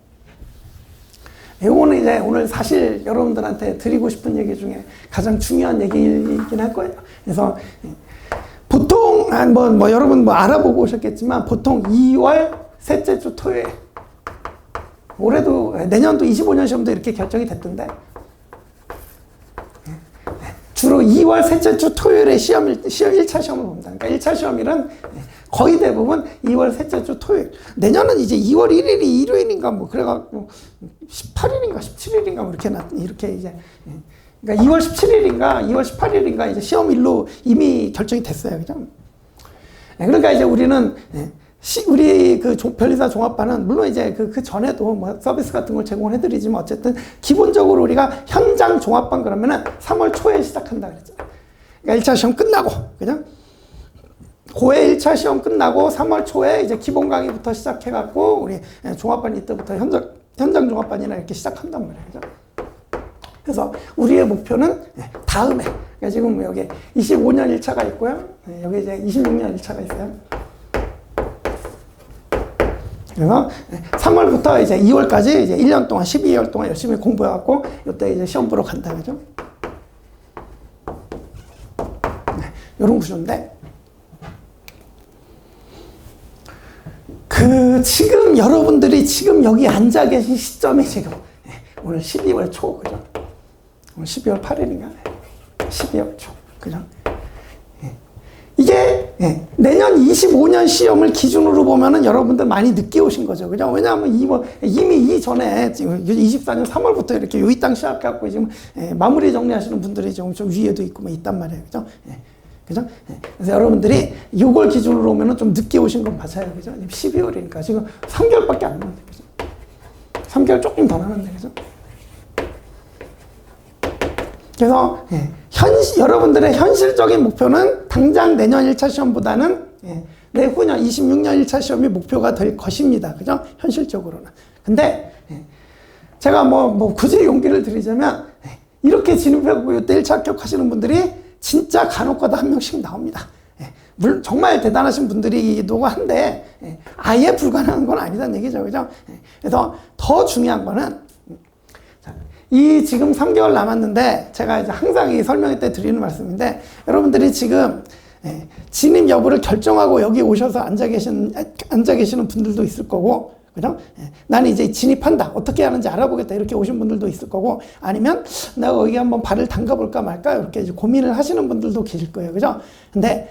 이거는 이제 오늘 사실 여러분들한테 드리고 싶은 얘기 중에 가장 중요한 얘기이긴 할 거예요. 그래서 보통, 뭐 여러분 뭐 알아보고 오셨겠지만, 보통 2월 셋째 주 토요일, 올해도, 내년도 25년 시험도 이렇게 결정이 됐던데, 주로 2월 셋째 주 토요일에 1차 시험을 봅니다. 그러니까 1차 시험일은 거의 대부분 2월 셋째 주 토요일. 내년은 이제 2월 1일이 일요일인가 뭐 그래갖고 18일인가 17일인가 뭐 이렇게 이제. 그러니까 2월 17일인가 2월 18일인가 이제 시험일로 이미 결정이 됐어요. 그죠? 그러니까 이제 우리는 우리 그 변리사 종합반은 물론 이제 그 전에도 뭐 서비스 같은 걸 제공을 해드리지만 어쨌든 기본적으로 우리가 현장 종합반 그러면은 3월 초에 시작한다 그랬잖아요. 그러니까 1차 시험 끝나고, 그죠? 고해 1차 시험 끝나고 3월 초에 이제 기본 강의부터 시작해갖고 우리 종합반 이때부터 현장 종합반이나 이렇게 시작한단 말이에요. 그죠? 그래서 우리의 목표는 다음에, 그러니까 지금 여기 25년 1차가 있고요. 여기 이제 26년 1차가 있어요. 그래서 3월부터 이제 2월까지 이제 1년 동안, 12개월 동안 열심히 공부해갖고 이때 이제 시험 보러 간다. 그죠? 이런 구조인데, 지금 여러분들이 지금 여기 앉아 계신 시점이 지금 오늘 12월 초, 그죠? 오늘 12월 8일인가? 12월 초, 그죠? 이게 내년 25년 시험을 기준으로 보면은 여러분들 많이 늦게 오신 거죠. 그죠? 왜냐하면 이미 이전에 지금 24년 3월부터 이렇게 요이 땅 시작해갖고 지금 마무리 정리하시는 분들이 좀 위에도 있고 뭐 있단 말이에요. 그죠? 그죠? 그래서 여러분들이 이걸 기준으로 오면은 좀 늦게 오신 건 맞아요. 그죠? 12월이니까 지금 3개월밖에 안 남았는데. 그죠? 3개월 조금 더 남았는데. 그죠? 그래서 여러분들의 현실적인 목표는 당장 내년 1차 시험보다는 내후년 26년 1차 시험이 목표가 될 것입니다. 그죠? 현실적으로는. 근데 제가 뭐 굳이 용기를 드리자면 이렇게 진입하고 이때 1차 합격하시는 분들이 진짜 간혹가다 한 명씩 나옵니다. 물론 정말 대단하신 분들이기도 한데 아예 불가능한 건 아니다는 얘기죠. 그죠? 그래서 더 중요한 거는 이 지금 3개월 남았는데 제가 이제 항상 이 설명회 때 드리는 말씀인데 여러분들이 지금 진입 여부를 결정하고 여기 오셔서 앉아 계시는 분들도 있을 거고, 그죠? 나는 이제 진입한다. 어떻게 하는지 알아보겠다. 이렇게 오신 분들도 있을 거고, 아니면 내가 여기 한번 발을 담가볼까 말까 이렇게 이제 고민을 하시는 분들도 계실 거예요. 그죠? 근데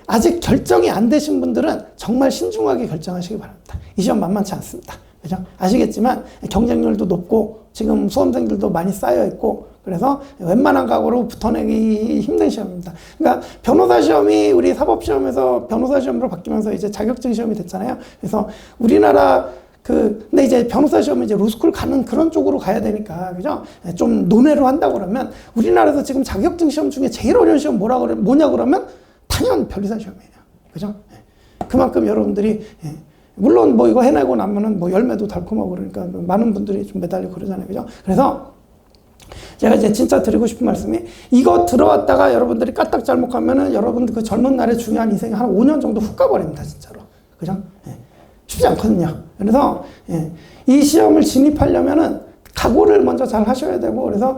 아직 결정이 안 되신 분들은 정말 신중하게 결정하시기 바랍니다. 이 시험 만만치 않습니다. 그죠? 아시겠지만 경쟁률도 높고 지금 수험생들도 많이 쌓여 있고 그래서 웬만한 각오로 붙어내기 힘든 시험입니다. 그러니까 변호사 시험이 우리 사법 시험에서 변호사 시험으로 바뀌면서 이제 자격증 시험이 됐잖아요. 그래서 우리나라 근데 이제 변호사 시험은 이제 로스쿨 가는 그런 쪽으로 가야 되니까, 그죠? 좀 논외로 한다고 그러면 우리나라에서 지금 자격증 시험 중에 제일 어려운 시험 뭐냐 그러면 당연 변리사 시험이에요. 그죠? 그만큼 여러분들이 물론 뭐 이거 해내고 나면은 뭐 열매도 달콤하고 그러니까 많은 분들이 좀 매달리고 그러잖아요. 그죠? 그래서 제가 이제 진짜 드리고 싶은 말씀이 이거 들어왔다가 여러분들이 까딱 잘못하면은 여러분들 그 젊은 날의 중요한 인생이 한 5년 정도 훅 가버립니다. 진짜로. 그죠? 쉽지 않거든요. 그래서 이 시험을 진입하려면은 각오를 먼저 잘 하셔야 되고 그래서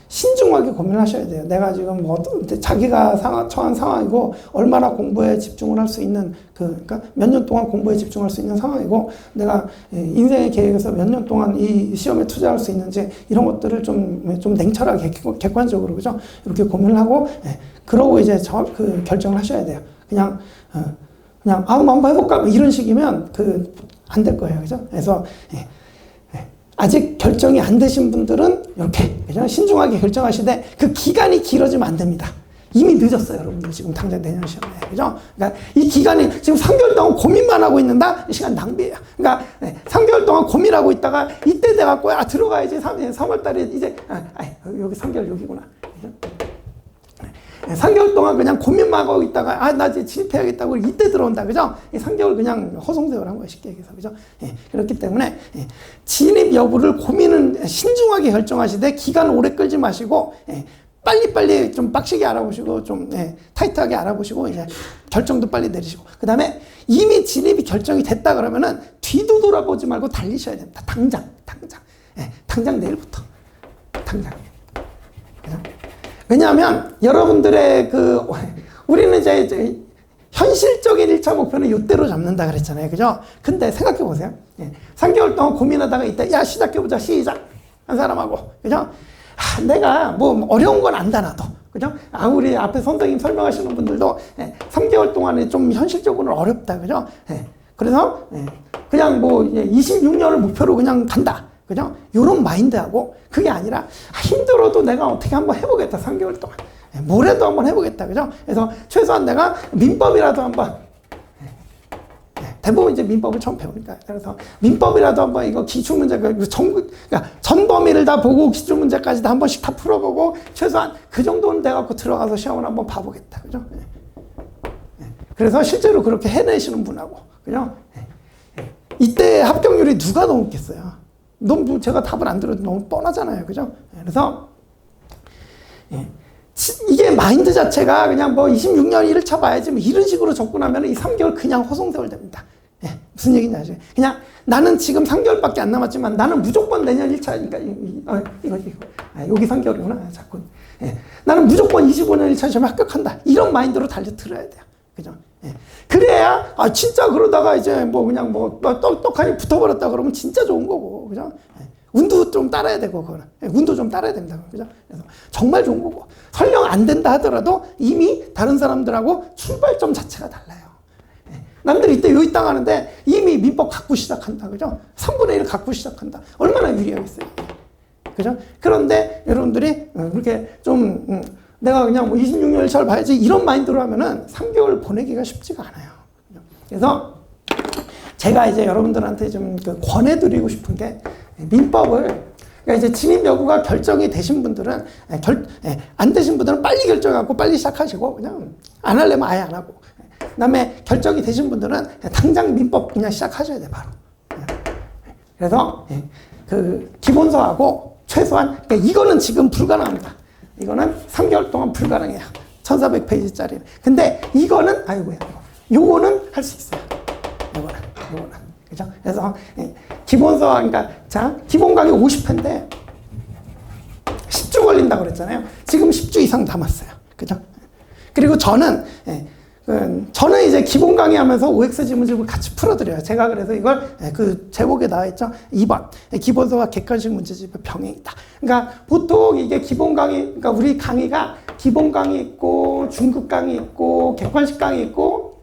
신중하게 고민을 하셔야 돼요. 내가 지금 뭐 자기가 처한 상황이고 얼마나 공부에 집중을 할 수 있는 그러니까 몇 년 동안 공부에 집중할 수 있는 상황이고 내가 인생의 계획에서 몇 년 동안 이 시험에 투자할 수 있는지 이런 것들을 좀 냉철하게 객관적으로 그죠? 이렇게 고민을 하고 그러고 이제 결정을 하셔야 돼요. 그냥 한번 해볼까 이런 식이면 안 될 거예요. 그죠? 그래서 아직 결정이 안 되신 분들은 이렇게 그죠? 신중하게 결정하시되 그 기간이 길어지면 안 됩니다. 이미 늦었어요, 여러분들. 지금 당장 내년 시험에. 그죠? 그러니까 이 기간이 지금 3개월 동안 고민만 하고 있는다? 이 시간 낭비예요. 그러니까 3개월 동안 고민하고 있다가 이때 돼갖고 들어가야지 3월 달에 이제 여기 3개월 여기구나. 그죠? 3개월 동안 그냥 고민만 하고 있다가 나 이제 진입해야겠다고 이때 들어온다. 그죠? 3개월 그냥 허송세월한 거예요. 쉽게 얘기해서. 그죠? 그렇기 때문에 진입 여부를 고민은 신중하게 결정하시되 기간 오래 끌지 마시고 빨리빨리 좀 빡시게 알아보시고 좀 타이트하게 알아보시고 이제 결정도 빨리 내리시고 그 다음에 이미 진입이 결정이 됐다 그러면은 뒤도 돌아보지 말고 달리셔야 됩니다. 당장 내일부터 당장. 그죠? 왜냐하면 여러분들의 우리는 이제 현실적인 1차 목표는 이때로 잡는다 그랬잖아요. 그죠? 근데 생각해 보세요. 3개월 동안 고민하다가 이때 야 시작해보자 시작 한 사람하고 그죠? 내가 뭐 어려운 건 안다 나도 그죠? 우리 앞에 선생님 설명하시는 분들도 3개월 동안에 좀 현실적으로는 어렵다 그죠? 그래서 그냥 뭐 26년을 목표로 그냥 간다. 그죠? 요런 마인드하고 그게 아니라 힘들어도 내가 어떻게 한번 해보겠다. 3개월 동안. 뭐라도 한번 해보겠다. 그죠? 그래서 최소한 내가 민법이라도 한번 대부분 이제 민법을 처음 배우니까. 그래서 민법이라도 한번 이거 기출문제, 그러니까 전 범위를 다 보고 기출문제까지 다 한 번씩 다 풀어보고 최소한 그 정도는 돼갖고 들어가서 시험을 한번 봐보겠다. 그죠? 그래서 실제로 그렇게 해내시는 분하고. 그죠? 이때 합격률이 누가 더 높겠어요? 너무 제가 답을 안 들어도 너무 뻔하잖아요. 그죠? 그래서 이게 마인드 자체가 그냥 뭐 26년 1차 봐야지 뭐 이런 식으로 접근하면 이 3개월 그냥 허송세월 됩니다. 무슨 얘기인지 아시죠? 그냥 나는 지금 3개월밖에 안 남았지만 나는 무조건 내년 1차니까 이거 여기 3개월이구나 자꾸 나는 무조건 25년 1차 시험에 합격한다. 이런 마인드로 달려들어야 돼요. 그죠? 그래야 진짜 그러다가 이제 뭐 그냥 뭐 똑똑하니 붙어버렸다 그러면 진짜 좋은 거고 그죠? 운도 좀 따라야 되고 그거는 운도 좀 따라야 됩니다. 그죠? 그래서 정말 좋은 거고 설령 안 된다 하더라도 이미 다른 사람들하고 출발점 자체가 달라요. 남들이 이때 여기 땅 하는데 이미 민법 갖고 시작한다. 그죠? 3분의 1 갖고 시작한다. 얼마나 유리하겠어요. 그죠? 그런데 여러분들이 그렇게 좀 내가 그냥 뭐 26년 1차를 봐야지 이런 마인드로 하면은 3개월 보내기가 쉽지가 않아요. 그래서 제가 이제 여러분들한테 좀 권해드리고 싶은 게 민법을 그러니까 이제 진입 여부가 결정이 되신 분들은, 안 되신 분들은 빨리 결정하고 빨리 시작하시고, 그냥 안 하려면 아예 안 하고. 그 다음에 결정이 되신 분들은 당장 민법 그냥 시작하셔야 돼, 바로. 그래서 그 기본서하고 최소한, 그러니까 이거는 지금 불가능합니다. 이거는 3개월 동안 불가능해요. 1400페이지짜리. 근데 이거는, 아이고야, 요거는 할 수 있어요. 요거는. 그죠? 그래서, 기본서, 그러니까, 자, 기본 강의 50회인데, 10주 걸린다고 그랬잖아요. 지금 10주 이상 남았어요. 그죠? 그리고 저는 이제 기본 강의 하면서 OX 지문집을 같이 풀어드려요. 제가 그래서 이걸 그 제목에 나와 있죠. 2번. 기본서와 객관식 문제집의 병행이다. 그러니까 보통 이게 기본 강의, 그러니까 우리 강의가 기본 강의 있고, 중급 강의 있고, 객관식 강의 있고,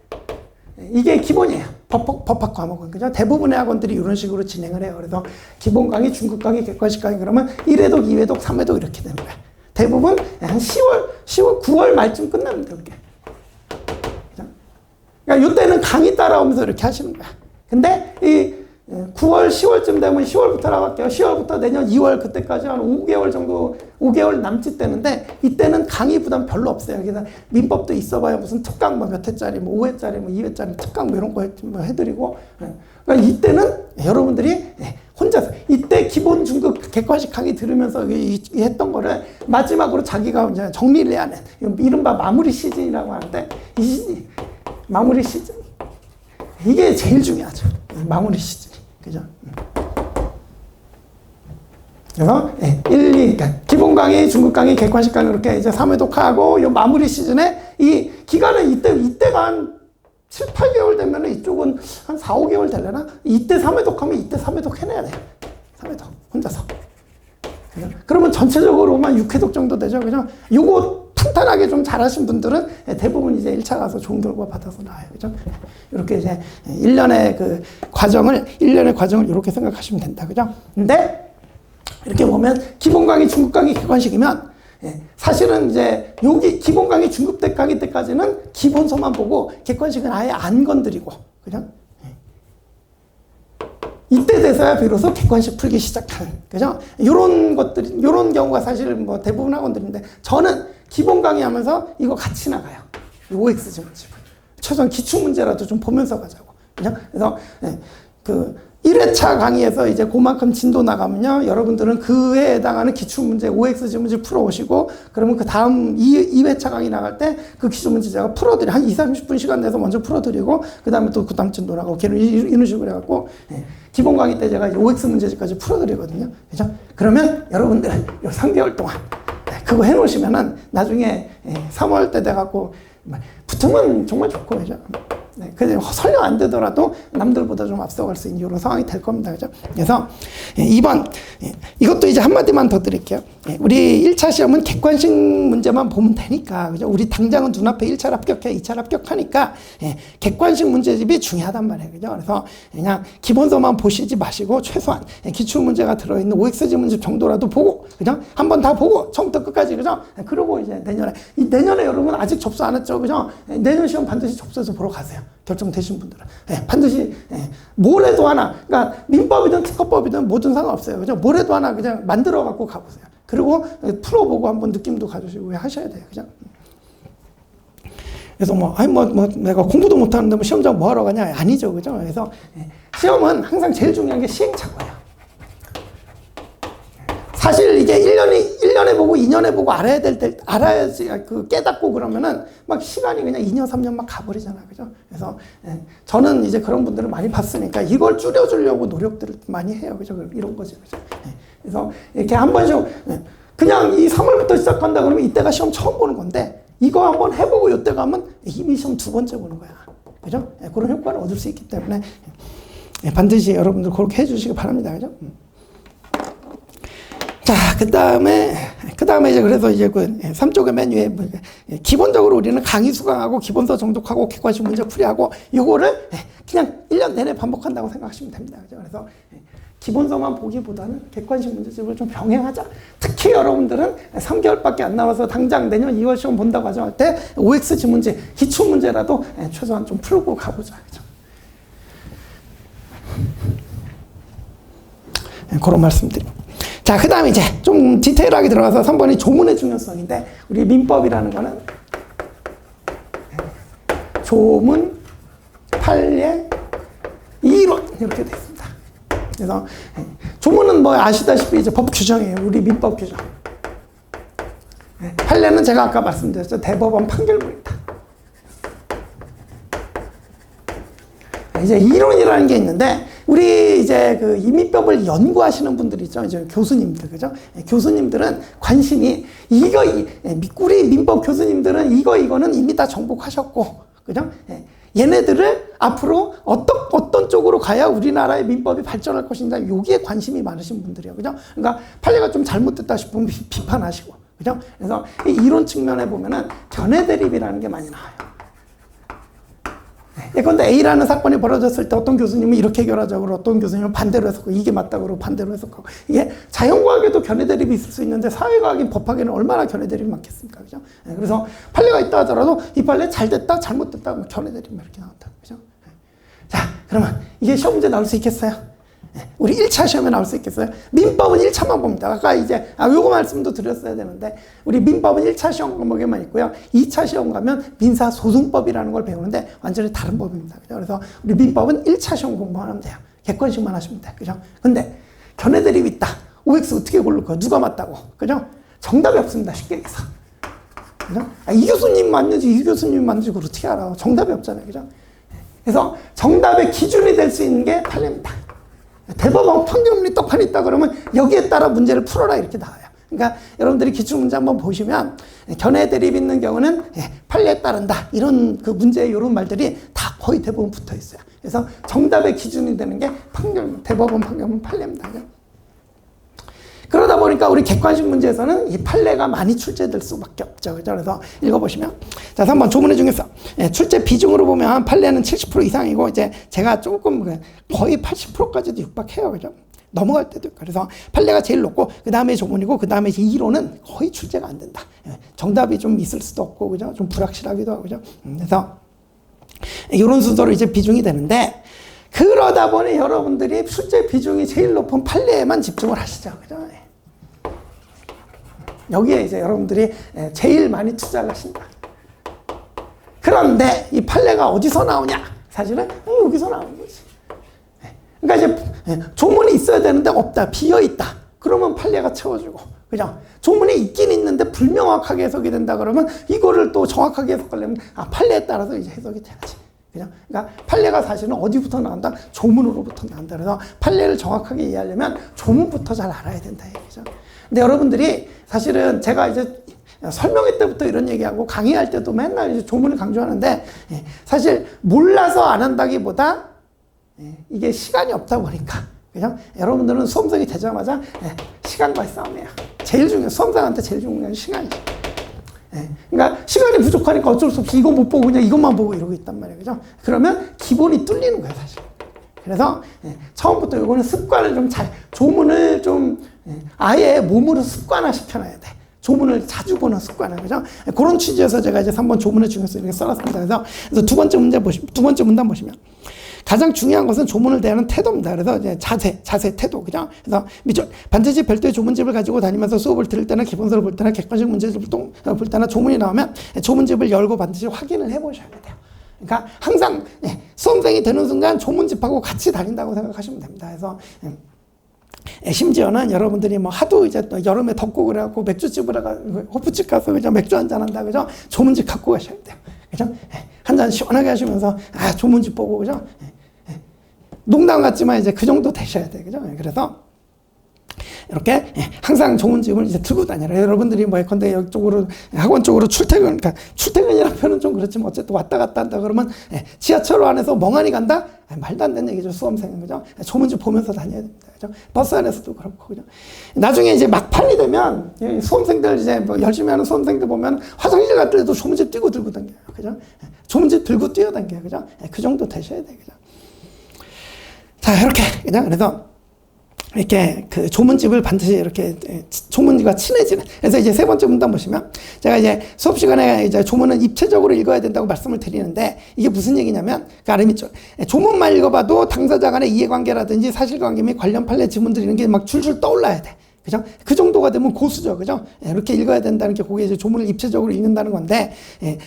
이게 기본이에요. 법학 과목은. 그죠? 대부분의 학원들이 이런 식으로 진행을 해요. 그래서 기본 강의, 중급 강의, 객관식 강의 그러면 1회독, 2회독, 3회독 이렇게 되는 거예요. 대부분 한 9월 말쯤 끝납니다. 그게. 그러니까 이때는 강의 따라오면서 이렇게 하시는 거야. 근데 이 9월, 10월쯤 되면 10월부터라고 할게요. 10월부터 내년 2월 그때까지 한 5개월 정도, 5개월 남짓 되는데 이때는 강의 부담 별로 없어요. 그래서 민법도 있어봐야 무슨 특강 뭐 몇 회짜리, 뭐 5회짜리, 뭐 2회짜리 특강 뭐 이런 거 해드리고. 그러니까 이때는 여러분들이 혼자서 이때 기본, 중급, 객관식 강의 들으면서 했던 거를 마지막으로 자기가 이제 정리를 해야 하는 이른바 마무리 시즌이라고 하는데 이 시즌, 마무리 시즌. 이게 제일 중요하죠. 마무리 시즌. 그죠? 그래서 1, 2, 그러니까 기본 강의, 중급 강의, 객관식 강의 이렇게 이제 3회독하고 요 마무리 시즌에 이 기간은 이때가 한 7, 8개월 되면 이쪽은 한 4, 5개월 되려나? 이때 3회독하면 이때 3회독 해내야 돼요. 3회독. 혼자서. 그죠? 그러면 전체적으로만 6회독 정도 되죠. 그죠? 요거 탄탄하게 좀 잘하신 분들은 대부분 이제 1차 가서 좋은 결과 받아서 나와요. 그죠? 이렇게 이제 1년의 과정을 이렇게 생각하시면 된다. 그죠? 근데 이렇게 보면 기본 강의, 중급 강의, 객관식이면 사실은 이제 여기 기본 강의, 중급 강의 때까지는 기본서만 보고 객관식은 아예 안 건드리고. 그죠? 이때 돼서야 비로소 객관식 풀기 시작하는. 그죠? 요런 경우가 사실 뭐 대부분 학원들인데 저는 기본 강의 하면서 이거 같이 나가요. OX 지문집을. 최소한 기출문제라도 좀 보면서 가자고. 그죠? 그래서, 1회차 강의에서 이제 그만큼 진도 나가면요. 여러분들은 그에 해당하는 기출문제, OX 지문집 풀어오시고, 그러면 그 다음 2회차 강의 나갈 때 그 기출문제 제가 풀어드려. 한 20, 30분 시간 내서 먼저 풀어드리고, 그 다음에 또 그 다음 진도 나가고, 이런 식으로 해갖고, 기본 강의 때 제가 이제 OX 문제집까지 풀어드리거든요. 그죠? 그러면 여러분들은 요 3개월 동안 그거 해놓으시면은 나중에 3월 때 돼갖고 붙으면 정말 좋고, 그죠? 그래서 설령 안 되더라도 남들보다 좀 앞서갈 수 있는 이런 상황이 될 겁니다. 그죠? 그래서 2번, 이것도 이제 한마디만 더 드릴게요. 우리 1차 시험은 객관식 문제만 보면 되니까, 그죠? 우리 당장은 눈앞에 1차를 합격해, 2차를 합격하니까, 객관식 문제집이 중요하단 말이에요. 그죠? 그래서 그냥 기본서만 보시지 마시고, 최소한 기출문제가 들어있는 OX 지문집 정도라도 보고, 그죠? 한번 다 보고, 처음부터 끝까지, 그죠? 그러고 이제 내년에 여러분 아직 접수 안 했죠? 그죠? 내년 시험 반드시 접수해서 보러 가세요. 결정되신 분들은. 반드시, 뭐래도 하나, 그러니까 민법이든 특허법이든 뭐든 상관없어요. 그죠? 뭐래도 하나 그냥 만들어 갖고 가보세요. 그리고 풀어보고 한번 느낌도 가지시고 하셔야 돼요. 그죠? 그래서 내가 공부도 못하는데 시험장 뭐 하러 가냐? 아니죠. 그죠? 그래서 시험은 항상 제일 중요한 게 시행착오예요. 사실 이게 1년에 보고 2년에 보고 알아야지 깨닫고 그러면은 막 시간이 그냥 2년, 3년 막 가버리잖아. 그죠? 그래서 저는 이제 그런 분들을 많이 봤으니까 이걸 줄여주려고 노력들을 많이 해요. 그죠? 이런 거죠. 그죠? 그래서 이렇게 한 번씩 그냥 이 3월부터 시작한다 그러면 이때가 시험 처음 보는 건데 이거 한번 해보고 이때 가면 이미 시험 2번째 보는 거야. 그죠? 그런 효과를 얻을 수 있기 때문에 반드시 여러분들 그렇게 해주시기 바랍니다. 그죠? 자, 그 다음에 이제 그래서 이제 3쪽의 맨 위에 기본적으로 우리는 강의 수강하고 기본서 정독하고 객관식 문제 풀이하고 요거를 그냥 1년 내내 반복한다고 생각하시면 됩니다. 그죠? 그래서 기본서만 보기보다는 객관식 문제집을 좀 병행하자. 특히 여러분들은 3개월밖에 안 남아서 당장 내년 2월 시험 본다고 하정할 때 OX 지문제, 기출문제라도 최소한 좀 풀고 가보자. 그죠? 그런 말씀드립니다. 자, 그 다음에 이제 좀 디테일하게 들어가서 3번이 조문의 중요성인데, 우리 민법이라는 거는 조문, 판례, 이론 이렇게 되어 있습니다. 그래서 조문은 뭐 아시다시피 이제 법 규정이에요. 우리 민법 규정. 판례는 제가 아까 말씀드렸죠. 대법원 판결문이다. 이제 이론이라는 게 있는데, 우리 이제 그 이민법을 연구하시는 분들 있죠. 이제 교수님들, 그죠? 교수님들은 관심이 우리 민법 교수님들은 이거는 이미 다 정복하셨고, 그죠? 얘네들을 앞으로 어떤 쪽으로 가야 우리나라의 민법이 발전할 것인가, 여기에 관심이 많으신 분들이에요. 그죠? 그러니까 판례가 좀 잘못됐다 싶으면 비판하시고, 그죠? 그래서 이 이론 측면에 보면은 견해 대립이라는 게 많이 나와요. 예컨대 A라는 사건이 벌어졌을 때 어떤 교수님은 이렇게 해결하자고, 어떤 교수님은 반대로 해석하고, 이게 맞다고 그러고 반대로 해석하고, 이게 자연과학에도 견해 대립이 있을 수 있는데 사회과학인 법학에는 얼마나 견해 대립이 많겠습니까? 그죠? 그래서 판례가 있다 하더라도 이 판례 잘 됐다, 잘못됐다, 뭐 견해 대립 이렇게 나온다. 그죠? 자, 그러면 이게 시험 문제 나올 수 있겠어요? 우리 1차 시험에 나올 수 있겠어요? 민법은 1차만 봅니다. 아까 이제, 요거 말씀도 드렸어야 되는데, 우리 민법은 1차 시험 과목에만 있고요. 2차 시험 가면 민사소송법이라는 걸 배우는데 완전히 다른 법입니다. 그죠? 그래서 우리 민법은 1차 시험 공부만 하면 돼요. 객관식만 하시면 돼요. 그죠? 근데, 견해 대립이 있다. OX 어떻게 고를 거야? 누가 맞다고? 그죠? 정답이 없습니다. 쉽게 얘기해서. 그죠? 이 교수님 맞는지 이 교수님 맞는지 그걸 어떻게 알아? 정답이 없잖아요. 그죠? 그래서 정답의 기준이 될 수 있는 게 판례입니다. 대법원 판결문이 떡하니 있다 그러면 여기에 따라 문제를 풀어라 이렇게 나와요. 그러니까 여러분들이 기출문제 한번 보시면 견해 대립 있는 경우는 판례에 따른다 이런 그 문제에 이런 말들이 다 거의 대부분 붙어 있어요. 그래서 정답의 기준이 되는 게 판결문, 대법원 판결문 판례입니다. 그러다 보니까 우리 객관식 문제에서는 이 판례가 많이 출제될 수밖에 없죠. 그래서 읽어보시면. 자, 3번 조문의 중요성. 출제 비중으로 보면 판례는 70% 이상이고, 이제 제가 조금 거의 80%까지도 육박해요. 그죠? 넘어갈 때도 있고. 그래서 판례가 제일 높고, 그 다음에 조문이고, 그 다음에 이론은 거의 출제가 안 된다. 정답이 좀 있을 수도 없고, 그죠? 좀 불확실하기도 하고, 그죠? 그래서 이런 순서로 이제 비중이 되는데, 그러다 보니 여러분들이 출제 비중이 제일 높은 판례에만 집중을 하시죠. 그죠? 여기에 이제 여러분들이 제일 많이 투자를 하신다. 그런데 이 판례가 어디서 나오냐? 사실은 여기서 나오는 거지. 그러니까 이제 조문이 있어야 되는데 없다. 비어있다. 그러면 판례가 채워주고. 그죠? 조문이 있긴 있는데 불명확하게 해석이 된다 그러면 이거를 또 정확하게 해석하려면 판례에 따라서 이제 해석이 돼야지. 그러니까 판례가 사실은 어디부터 나온다? 조문으로부터 나온다. 그래서 판례를 정확하게 이해하려면 조문부터 잘 알아야 된다. 얘기죠. 근데 여러분들이 사실은 제가 이제 설명회 때부터 이런 얘기하고 강의할 때도 맨날 이제 조문을 강조하는데 사실 몰라서 안 한다기보다 이게 시간이 없다 보니까 그죠? 여러분들은 수험생이 되자마자 시간과의 싸움이에요. 제일 중요해요. 수험생한테 제일 중요한 건 시간이죠. 그러니까 시간이 부족하니까 어쩔 수 없이 이거 못 보고 그냥 이것만 보고 이러고 있단 말이에요. 그죠? 그러면 기본이 뚫리는 거예요, 사실. 그래서 처음부터 이거는 습관을 좀 조문을 좀 아예 몸으로 습관화 시켜놔야 돼. 조문을 자주 보는 습관을, 그죠? 그런 취지에서 제가 이제 3번 조문의 중요성 이렇게 써놨습니다. 그래서 두 번째 문단 보시면. 가장 중요한 것은 조문을 대하는 태도입니다. 그래서 이제 자세, 태도, 그죠? 그래서 반드시 별도의 조문집을 가지고 다니면서 수업을 들을 때나 기본서를 볼 때나 객관식 문제를 볼 때나 조문이 나오면 조문집을 열고 반드시 확인을 해보셔야 돼요. 그러니까 항상 수험생이 되는 순간 조문집하고 같이 다닌다고 생각하시면 됩니다. 그래서 심지어는 여러분들이 뭐 하도 이제 또 여름에 덥고 그래갖고 맥주집을 호프집 가서 그죠? 맥주 한잔 한다, 그죠? 조문집 갖고 가셔야 돼요. 그죠? 한잔 시원하게 하시면서 조문집 보고, 그죠? 농담 같지만 이제 그 정도 되셔야 돼요. 그죠? 그래서 이렇게 항상 조문집을 이제 들고 다녀라. 여러분들이 뭐 예컨대 이쪽으로 학원 쪽으로 그러니까 출퇴근이라는 표현은 좀 그렇지만 어쨌든 왔다 갔다 한다 그러면 지하철 안에서 멍하니 간다? 말도 안 되는 얘기죠. 수험생은, 그죠? 조문집 보면서 다녀야 됩니다. 그죠? 버스 안에서도 그렇고, 그죠? 나중에 이제 막판이 되면 수험생들 이제 뭐 열심히 하는 수험생들 보면 화장실 갈 때도 조문집 들고 다녀요. 그죠? 조문집 들고 뛰어다녀요. 그죠? 그 정도 되셔야 돼요. 그죠? 자, 이렇게, 그죠? 그래서 이렇게 그 조문집을 반드시 이렇게 조문과 친해지는. 그래서 이제 세 번째 문단 보시면 제가 이제 수업 시간에 이제 조문은 입체적으로 읽어야 된다고 말씀을 드리는데 이게 무슨 얘기냐면 그 아래 밑줄 조문만 읽어봐도 당사자 간의 이해관계라든지 사실관계 및 관련 판례 지문들 이런 게 막 줄줄 떠올라야 돼. 그죠? 그 정도가 되면 고수죠. 그죠? 예, 이렇게 읽어야 된다는 게 그게 이제 조문을 입체적으로 읽는다는 건데, 예,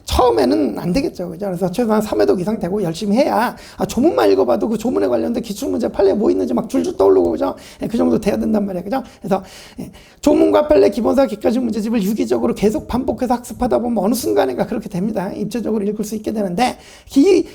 처음에는 안 되겠죠. 그죠? 그래서 최소한 3회독 이상 되고 열심히 해야, 조문만 읽어봐도 그 조문에 관련된 기출문제 판례 뭐 있는지 막 줄줄 떠오르고, 그죠? 예, 그 정도 돼야 된단 말이에요. 그죠? 그래서, 조문과 판례, 기본사, 객관식 문제집을 유기적으로 계속 반복해서 학습하다 보면 어느 순간인가 그렇게 됩니다. 입체적으로 읽을 수 있게 되는데,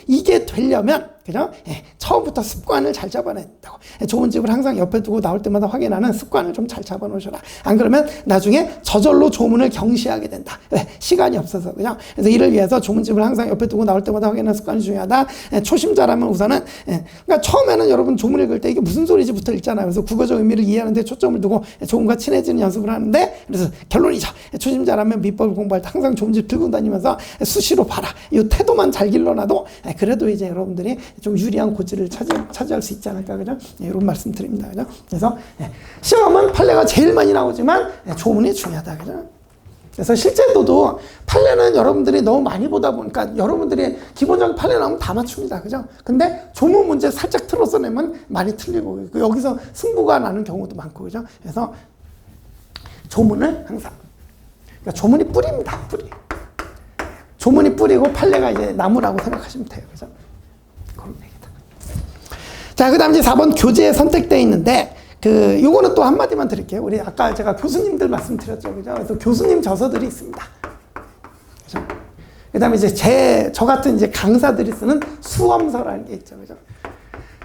이게 되려면, 그죠? 예, 처음부터 습관을 잘 잡아내야 된다고. 조문집을 항상 옆에 두고 나올 때마다 확인하는 습관을 좀 잘 잡아놓으셔라. 안 그러면 나중에 저절로 조문을 경시하게 된다. 왜? 시간이 없어서. 그죠? 그래서 이를 위해서 조문집을 항상 옆에 두고 나올 때마다 확인하는 습관이 중요하다. 초심자라면 우선은, 그러니까 처음에는 여러분 조문 읽을 때 이게 무슨 소리지부터 읽잖아요. 그래서 국어적 의미를 이해하는 데 초점을 두고 조문과 친해지는 연습을 하는데, 그래서 결론이죠. 초심자라면 밑법을 공부할 때 항상 조문집 들고 다니면서 수시로 봐라. 이 태도만 잘 길러놔도 그래도 이제 여러분들이 좀 유리한 고지를 차지할 수 있지 않을까, 그죠? 이런 말씀 드립니다, 그죠? 그래서 시험은 판례가 제일 많이 나오지만 조문이 중요하다, 그죠? 그래서 실제로도 판례는 여러분들이 너무 많이 보다 보니까 여러분들이 기본적인 판례 나오면 다 맞춥니다, 그죠? 근데 조문 문제 살짝 틀어서 내면 많이 틀리고 여기서 승부가 나는 경우도 많고, 그죠? 그래서 조문을 항상, 그러니까 조문이 뿌리입니다, 뿌리. 조문이 뿌리고 판례가 이제 나무라고 생각하시면 돼요, 그죠? 자, 그 다음 이제 4번 교재에 선택되어 있는데, 요거는 또 한마디만 드릴게요. 우리 아까 제가 교수님들 말씀드렸죠. 그죠? 그래서 교수님 저서들이 있습니다. 그죠? 그 다음에 이제 저 같은 이제 강사들이 쓰는 수험서라는 게 있죠. 그죠?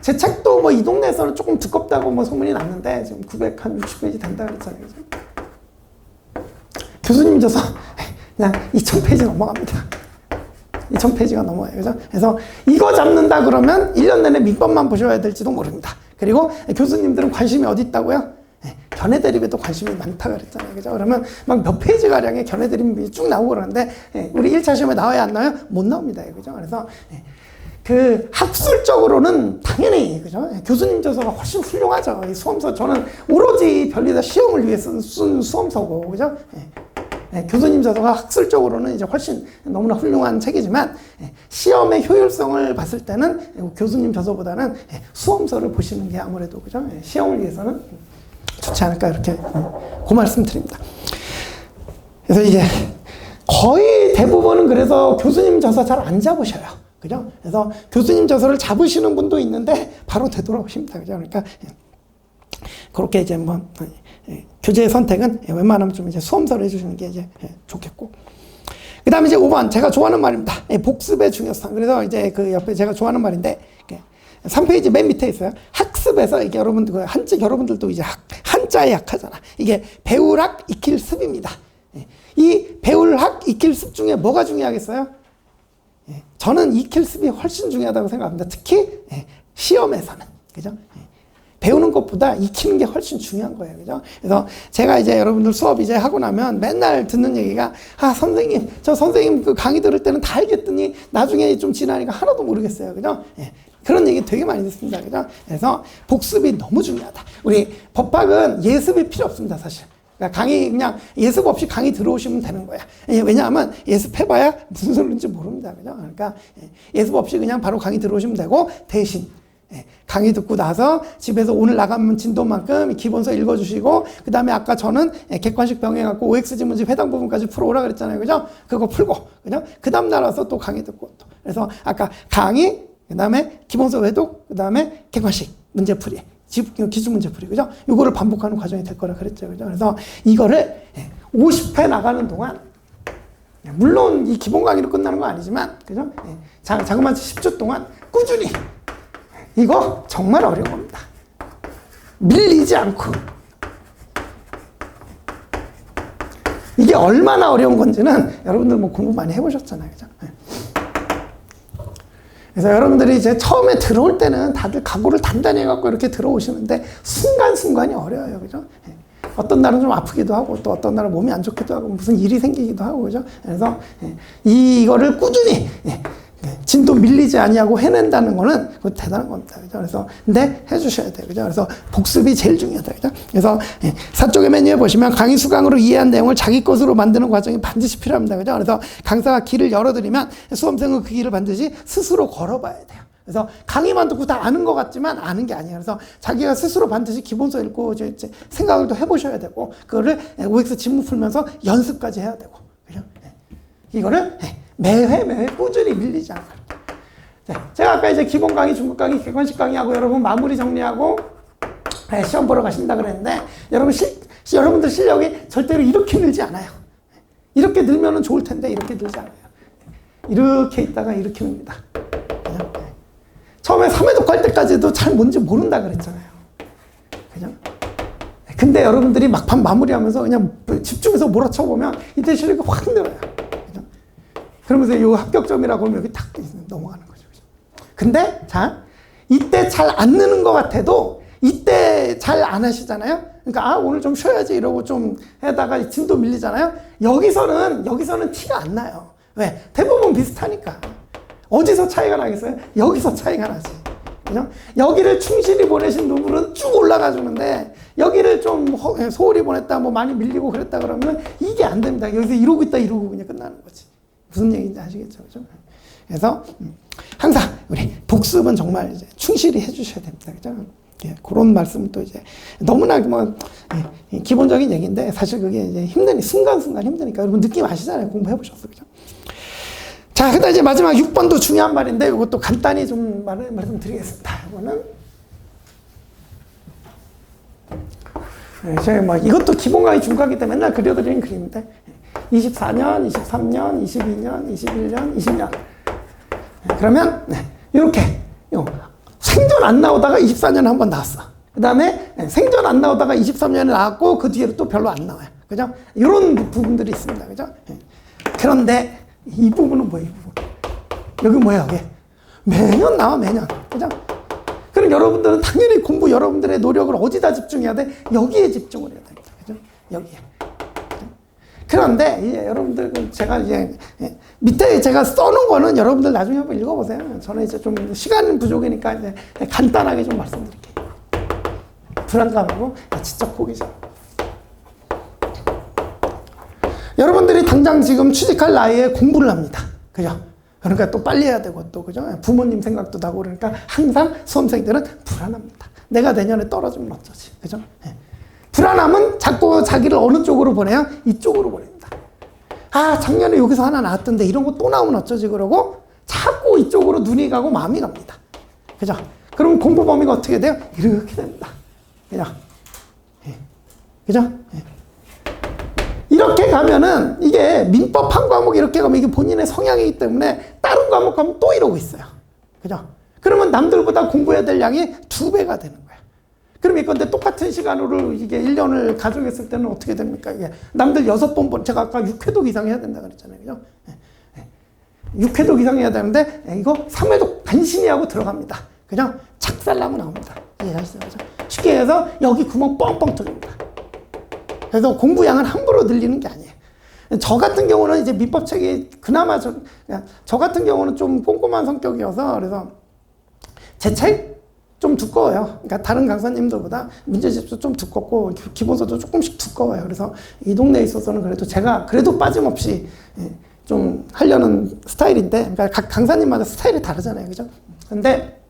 제 책도 뭐 이 동네에서는 조금 두껍다고 뭐 소문이 났는데, 지금 960페이지 된다 그랬잖아요. 그죠? 교수님 저서 그냥 2000페이지 넘어갑니다. 2000페이지가 넘어요. 그죠? 그래서 이거 잡는다 그러면 1년 내내 민법만 보셔야 될지도 모릅니다. 그리고 교수님들은 관심이 어디 있다고요? 견해 대립에도 관심이 많다 그랬잖아요. 그죠? 그러면 막 몇 페이지 가량의 견해 대립이 쭉 나오고 그러는데, 우리 1차 시험에 나와야 안 나와요? 못 나옵니다. 그죠? 그래서 그 학술적으로는 당연히, 그죠? 교수님 저서가 훨씬 훌륭하죠. 이 수험서, 저는 오로지 변리사 시험을 위해 쓴 수험서고, 그죠? 교수님 저서가 학술적으로는 이제 훨씬 너무나 훌륭한 책이지만, 시험의 효율성을 봤을 때는 교수님 저서보다는 수험서를 보시는 게 아무래도, 그죠? 시험을 위해서는 좋지 않을까, 이렇게 그 말씀 드립니다. 그래서 이제 거의 대부분은 그래서 교수님 저서 잘 안 잡으셔요. 그죠? 그래서 교수님 저서를 잡으시는 분도 있는데 바로 되돌아오십니다. 그죠? 그러니까 그렇게 이제 뭐 교재 선택은 웬만하면 좀 이제 수험서를 해주시는 게 이제 좋겠고. 그 다음에 이제 5번, 제가 좋아하는 말입니다. 복습의 중요성. 그래서 이제 그 옆에 제가 좋아하는 말인데, 3페이지 맨 밑에 있어요. 학습에서 이게 여러분들도 이제 한자에 약하잖아. 이게 배울학, 익힐습입니다. 이 배울학, 익힐습 중에 뭐가 중요하겠어요? 저는 익힐습이 훨씬 중요하다고 생각합니다. 특히 시험에서는. 그죠? 배우는 것보다 익히는 게 훨씬 중요한 거예요. 그죠? 그래서 제가 이제 여러분들 수업 이제 하고 나면 맨날 듣는 얘기가, 선생님, 저 선생님 그 강의 들을 때는 다 알겠더니 나중에 좀 지나니까 하나도 모르겠어요. 그죠? 그런 얘기 되게 많이 듣습니다. 그죠? 그래서 복습이 너무 중요하다. 우리 법학은 예습이 필요 없습니다, 사실. 그러니까 강의 그냥 예습 없이 강의 들어오시면 되는 거야. 왜냐하면 예습해봐야 무슨 소리인지 모릅니다. 그죠? 그러니까 예습 없이 그냥 바로 강의 들어오시면 되고, 대신 강의 듣고 나서 집에서 오늘 나가면 진도만큼 기본서 읽어주시고, 그 다음에 아까 저는 객관식 병행하고 OX 지문집 해당 부분까지 풀어오라 그랬잖아요. 그죠? 그거 풀고, 그죠? 그 다음 날아서 또 강의 듣고 또. 그래서 아까 강의, 그 다음에 기본서 회독, 그 다음에 객관식 문제풀이. 기출 문제풀이, 그죠? 이거를 반복하는 과정이 될 거라 그랬죠. 그죠? 그래서 이거를 50회 나가는 동안, 물론 이 기본 강의로 끝나는 건 아니지만, 그죠? 자그마치 10주 동안 꾸준히, 이거 정말 어려운 겁니다. 밀리지 않고. 이게 얼마나 어려운 건지는 여러분들 뭐 공부 많이 해보셨잖아요. 그죠? 그래서 여러분들이 이제 처음에 들어올 때는 다들 각오를 단단히 해갖고 이렇게 들어오시는데 순간순간이 어려워요. 그죠? 어떤 날은 좀 아프기도 하고 또 어떤 날은 몸이 안 좋기도 하고 무슨 일이 생기기도 하고, 그죠? 그래서 이거를 꾸준히 진도 밀리지 아니하고 해낸다는 거는 그거 대단한 겁니다. 그죠? 그래서 근데 해주셔야 돼요. 그죠? 그래서 복습이 제일 중요하다. 그죠? 그래서 사쪽의 메뉴에 보시면 강의 수강으로 이해한 내용을 자기 것으로 만드는 과정이 반드시 필요합니다. 그죠? 그래서 강사가 길을 열어드리면 수험생은 그 길을 반드시 스스로 걸어봐야 돼요. 그래서 강의만 듣고 다 아는 것 같지만 아는 게 아니에요. 그래서 자기가 스스로 반드시 기본서 읽고 이제 생각을 또 해보셔야 되고, 그거를 OX 지문 풀면서 연습까지 해야 되고, 그죠? 이거를 매회 꾸준히 밀리지 않아요. 제가 아까 이제 기본 강의, 중급 강의, 객관식 강의하고 여러분 마무리 정리하고 시험 보러 가신다 그랬는데, 여러분들 실력이 절대로 이렇게 늘지 않아요. 이렇게 늘면은 좋을 텐데 이렇게 늘지 않아요. 이렇게 있다가 이렇게 옵니다. 처음에 3회독 할 때까지도 잘 뭔지 모른다 그랬잖아요. 그죠? 근데 여러분들이 막판 마무리하면서 그냥 집중해서 몰아쳐보면 이때 실력이 확 늘어요. 그죠? 그러면서 이 합격점이라고 하면 여기 탁 넘어가는 거죠. 그죠? 근데 자, 이때 잘 안 느는 것 같아도 이때 잘 안 하시잖아요. 그러니까 오늘 좀 쉬어야지 이러고 좀 하다가 진도 밀리잖아요. 여기서는 티가 안 나요. 왜? 대부분 비슷하니까. 어디서 차이가 나겠어요? 여기서 차이가 나지. 그죠? 여기를 충실히 보내신 분들은 쭉 올라가 주는데, 여기를 좀 소홀히 보냈다, 뭐 많이 밀리고 그랬다 그러면 이게 안 됩니다. 여기서 이러고 있다 이러고 그냥 끝나는 거지. 무슨 얘기인지 아시겠죠? 그죠? 그래서 항상 우리 복습은 정말 이제 충실히 해주셔야 됩니다. 그죠? 예, 그런 말씀은 또 이제 너무나 뭐 기본적인 얘기인데, 사실 그게 이제 순간순간 힘드니까 여러분 느낌 아시잖아요. 공부해보셨어. 그죠? 자, 그 다음에 이제 마지막 6번도 중요한 말인데, 이것도 간단히 좀 말씀드리겠습니다. 이거는. 제가 뭐, 이것도 기본 강의 중강의 때 맨날 그려드리는 그림인데, 24년, 23년, 22년, 21년, 20년. 그러면, 이렇게, 생전 안 나오다가 24년에 한 번 나왔어. 그 다음에 생전 안 나오다가 23년에 나왔고, 그 뒤에도 또 별로 안 나와요. 그죠? 이런 부분들이 있습니다. 그죠? 그런데, 이 부분은 뭐예요? 이 부분. 여기 뭐야, 여기? 매년 나와, 매년. 그죠? 그럼 여러분들은 당연히 여러분들의 노력을 어디다 집중해야 돼? 여기에 집중을 해야 됩니다. 그죠? 여기에. 그런데, 이제 여러분들, 제가 이제, 밑에 제가 써놓은 거는 여러분들 나중에 한번 읽어보세요. 저는 이제 좀 시간 부족이니까 이제 간단하게 좀 말씀드릴게요. 불안감하고 지적 호기심. 여러분들이 당장 지금 취직할 나이에 공부를 합니다. 그죠? 그러니까 또 빨리 해야 되고 또, 그죠? 부모님 생각도 나고 그러니까 항상 수험생들은 불안합니다. 내가 내년에 떨어지면 어쩌지? 그죠? 불안함은 자꾸 자기를 어느 쪽으로 보내요? 이쪽으로 보냅니다. 작년에 여기서 하나 나왔던데 이런 거 또 나오면 어쩌지? 그러고 자꾸 이쪽으로 눈이 가고 마음이 갑니다. 그죠? 그럼 공부 범위가 어떻게 돼요? 이렇게 됩니다. 그죠? 그죠? 이렇게 가면은 이게 민법 한 과목 이렇게 가면 이게 본인의 성향이기 때문에 다른 과목 가면 또 이러고 있어요. 그죠? 그러면 남들보다 공부해야 될 양이 2배가 되는 거야. 그럼 이건데 똑같은 시간으로 이게 1년을 가정했을 때는 어떻게 됩니까? 이게 남들 6번 제가 아까 6회독 이상 해야 된다 그랬잖아요. 그죠? 6회독 이상 해야 되는데 이거 3회독 간신히 하고 들어갑니다. 그죠? 착살나고 나옵니다. 이해하시죠? 쉽게 해서 여기 구멍 뻥뻥 뚫립니다. 그래서 공부량을 함부로 늘리는 게 아니에요. 저 같은 경우는 이제 민법책이 그나마 저 같은 경우는 좀 꼼꼼한 성격이어서 그래서 제 책 좀 두꺼워요. 그러니까 다른 강사님들보다 문제집도 좀 두껍고 기본서도 조금씩 두꺼워요. 그래서 이 동네에 있어서는 그래도 제가 그래도 빠짐없이 좀 하려는 스타일인데, 그러니까 각 강사님마다 스타일이 다르잖아요. 그죠? 근데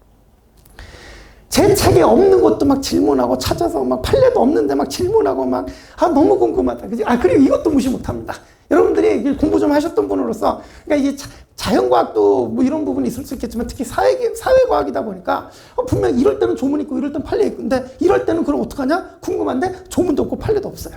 제 책에 없는 것도 막 질문하고 찾아서 막 판례도 없는데 막 질문하고 막 너무 궁금하다. 그지? 그리고 이것도 무시 못 합니다. 여러분들이 공부 좀 하셨던 분으로서, 그러니까 이게 자연과학도 뭐 이런 부분이 있을 수 있겠지만 특히 사회과학이다 보니까 분명 이럴 때는 조문 있고 이럴 때는 판례 있고, 근데 이럴 때는 그럼 어떡하냐? 궁금한데 조문도 없고 판례도 없어요.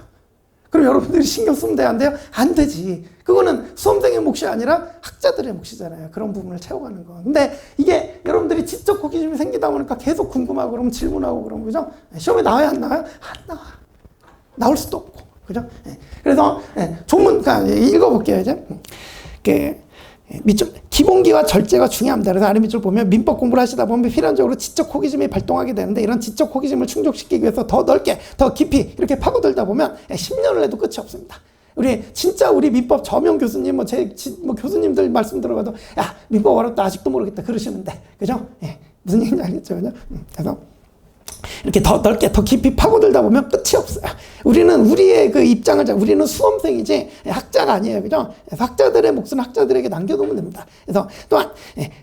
그럼 여러분들이 신경 쓰면 돼요? 안 돼요? 안 되지. 그거는 수험생의 몫이 아니라 학자들의 몫이잖아요. 그런 부분을 채워가는 거. 근데 이게 여러분들이 지적 호기심이 생기다 보니까 계속 궁금하고 그러면 질문하고 그러면, 그죠? 시험에 나와요? 안 나와요? 안 나와. 나올 수도 없고. 그죠? 그래서 조문, 그러니까 읽어볼게요, 이제. 기본기와 절제가 중요합니다. 그래서 아래 밑줄 보면 민법 공부를 하시다 보면 필연적으로 지적 호기심이 발동하게 되는데, 이런 지적 호기심을 충족시키기 위해서 더 넓게, 더 깊이 이렇게 파고들다 보면 10년을 해도 끝이 없습니다. 우리 민법 저명 교수님, 뭐 교수님들 말씀 들어봐도, 야, 민법 어렵다, 아직도 모르겠다, 그러시는데. 그죠? 무슨 얘기인지 알겠죠? 그죠? 그래서 이렇게 더 넓게, 더 깊이 파고들다 보면 끝이 없어요. 우리는 우리의 그 입장을, 우리는 수험생이지 학자가 아니에요. 그죠? 그래서 학자들의 몫은 학자들에게 남겨놓으면 됩니다. 그래서 또한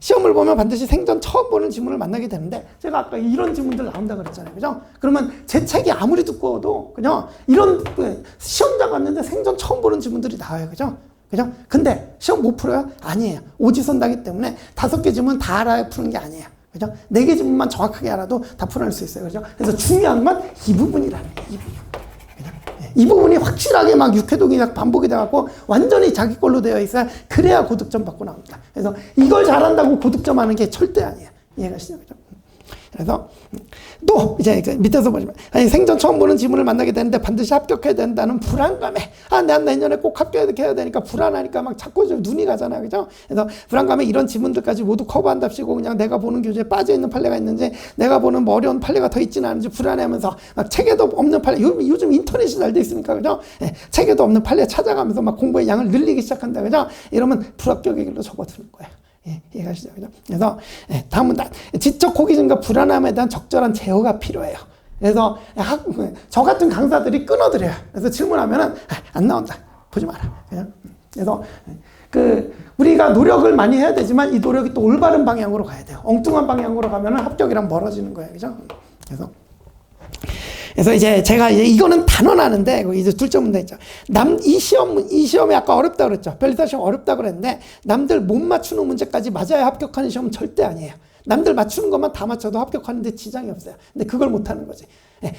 시험을 보면 반드시 생전 처음 보는 지문을 만나게 되는데, 제가 아까 이런 지문들 나온다 그랬잖아요. 그죠? 그러면 제 책이 아무리 두꺼워도 그냥 이런 시험장 갔는데 생전 처음 보는 지문들이 나와요. 그죠? 그죠? 근데 시험 못 풀어요? 아니에요. 오지선다기 때문에 5개 지문 다 알아야 푸는 게 아니에요. 그죠? 4개 지문만 정확하게 알아도 다 풀어낼 수 있어요. 그죠? 그래서 중요한 건 이 부분이라는 거예요. 이 부분. 이 부분이 확실하게 막 육회독이 반복이 돼갖고 완전히 자기 걸로 되어 있어야, 그래야 고득점 받고 나옵니다. 그래서 이걸 잘한다고 고득점 하는 게 절대 아니에요. 이해가 시죠? 그죠? 그래서 또 이제 밑에서 보시면, 아니 생전 처음 보는 지문을 만나게 되는데 반드시 합격해야 된다는 불안감에, 내가 내년에 꼭 합격해야 되니까 불안하니까 막 자꾸 눈이 가잖아요. 그죠? 그래서 불안감에 이런 지문들까지 모두 커버한답시고, 그냥 내가 보는 교재에 빠져있는 판례가 있는지, 내가 보는 뭐 어려운 판례가 더 있지는 않은지 불안해하면서 막 책에도 없는 판례, 요즘 인터넷이 잘 돼 있으니까, 그죠? 책에도 없는 판례 찾아가면서 막 공부의 양을 늘리기 시작한다. 그죠? 이러면 불합격의 길로 접어드는 거예요. 이해가시죠? 그죠? 그래서 다음은 지적 호기심과 불안함에 대한 적절한 제어가 필요해요. 그래서 저 같은 강사들이 끊어드려요. 그래서 질문하면은 안 나온다, 보지 마라. 그래서 우리가 노력을 많이 해야 되지만 이 노력이 또 올바른 방향으로 가야 돼요. 엉뚱한 방향으로 가면은 합격이랑 멀어지는 거예요. 그죠? 그래서 이제 제가 이거는 단언하는데, 이제 둘째 문제 있죠. 이 시험이 아까 어렵다 그랬죠. 변리사 시험 어렵다 그랬는데, 남들 못 맞추는 문제까지 맞아야 합격하는 시험은 절대 아니에요. 남들 맞추는 것만 다 맞춰도 합격하는데 지장이 없어요. 근데 그걸 못하는 거지.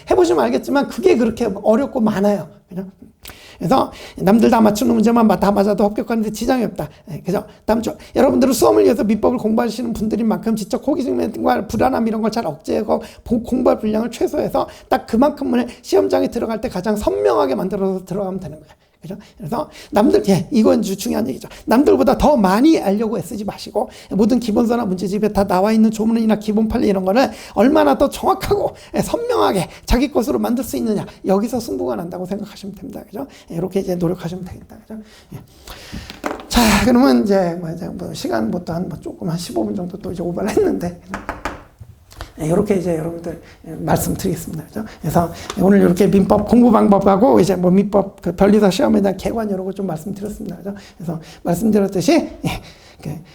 해보시면 알겠지만 그게 그렇게 어렵고 많아요. 그죠? 그래서 남들 다 맞추는 문제만 다 맞아도 합격하는데 지장이 없다. 그죠? 다음 주 여러분들은 수험을 위해서 민법을 공부하시는 분들인 만큼 지적 호기심과 불안함 이런 걸 잘 억제하고 공부할 분량을 최소해서 딱 그만큼을 시험장에 들어갈 때 가장 선명하게 만들어서 들어가면 되는 거예요. 그죠? 그래서 이건 중요한 얘기죠. 남들보다 더 많이 알려고 애쓰지 마시고, 모든 기본서나 문제집에 다 나와 있는 조문이나 기본 판례 이런 거를 얼마나 더 정확하고 선명하게 자기 것으로 만들 수 있느냐, 여기서 승부가 난다고 생각하시면 됩니다. 그죠? 이렇게 이제 노력하시면 되겠다. 그죠? 자, 그러면 이제 시간부터 한 조금 한 15분 정도 또 이제 오버를 했는데, 이렇게 이제 여러분들 말씀드리겠습니다. 그죠? 그래서 오늘 이렇게 민법 공부 방법하고 이제 민법 변리사 시험에 대한 개관 여러 거 좀 말씀드렸습니다. 그죠? 그래서 말씀드렸듯이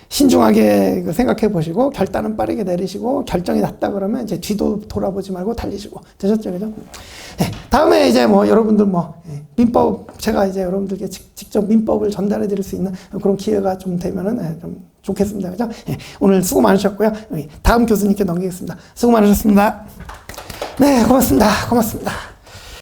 신중하게 생각해 보시고, 결단은 빠르게 내리시고, 결정이 났다 그러면 이제 뒤도 돌아보지 말고 달리시고. 되셨죠? 그죠? 다음에 이제 여러분들 민법, 제가 이제 여러분들께 직접 민법을 전달해 드릴 수 있는 그런 기회가 좀 되면은 좀 좋겠습니다. 그죠? 오늘 수고 많으셨고요. 다음 교수님께 넘기겠습니다. 수고 많으셨습니다. 네, 고맙습니다. 고맙습니다.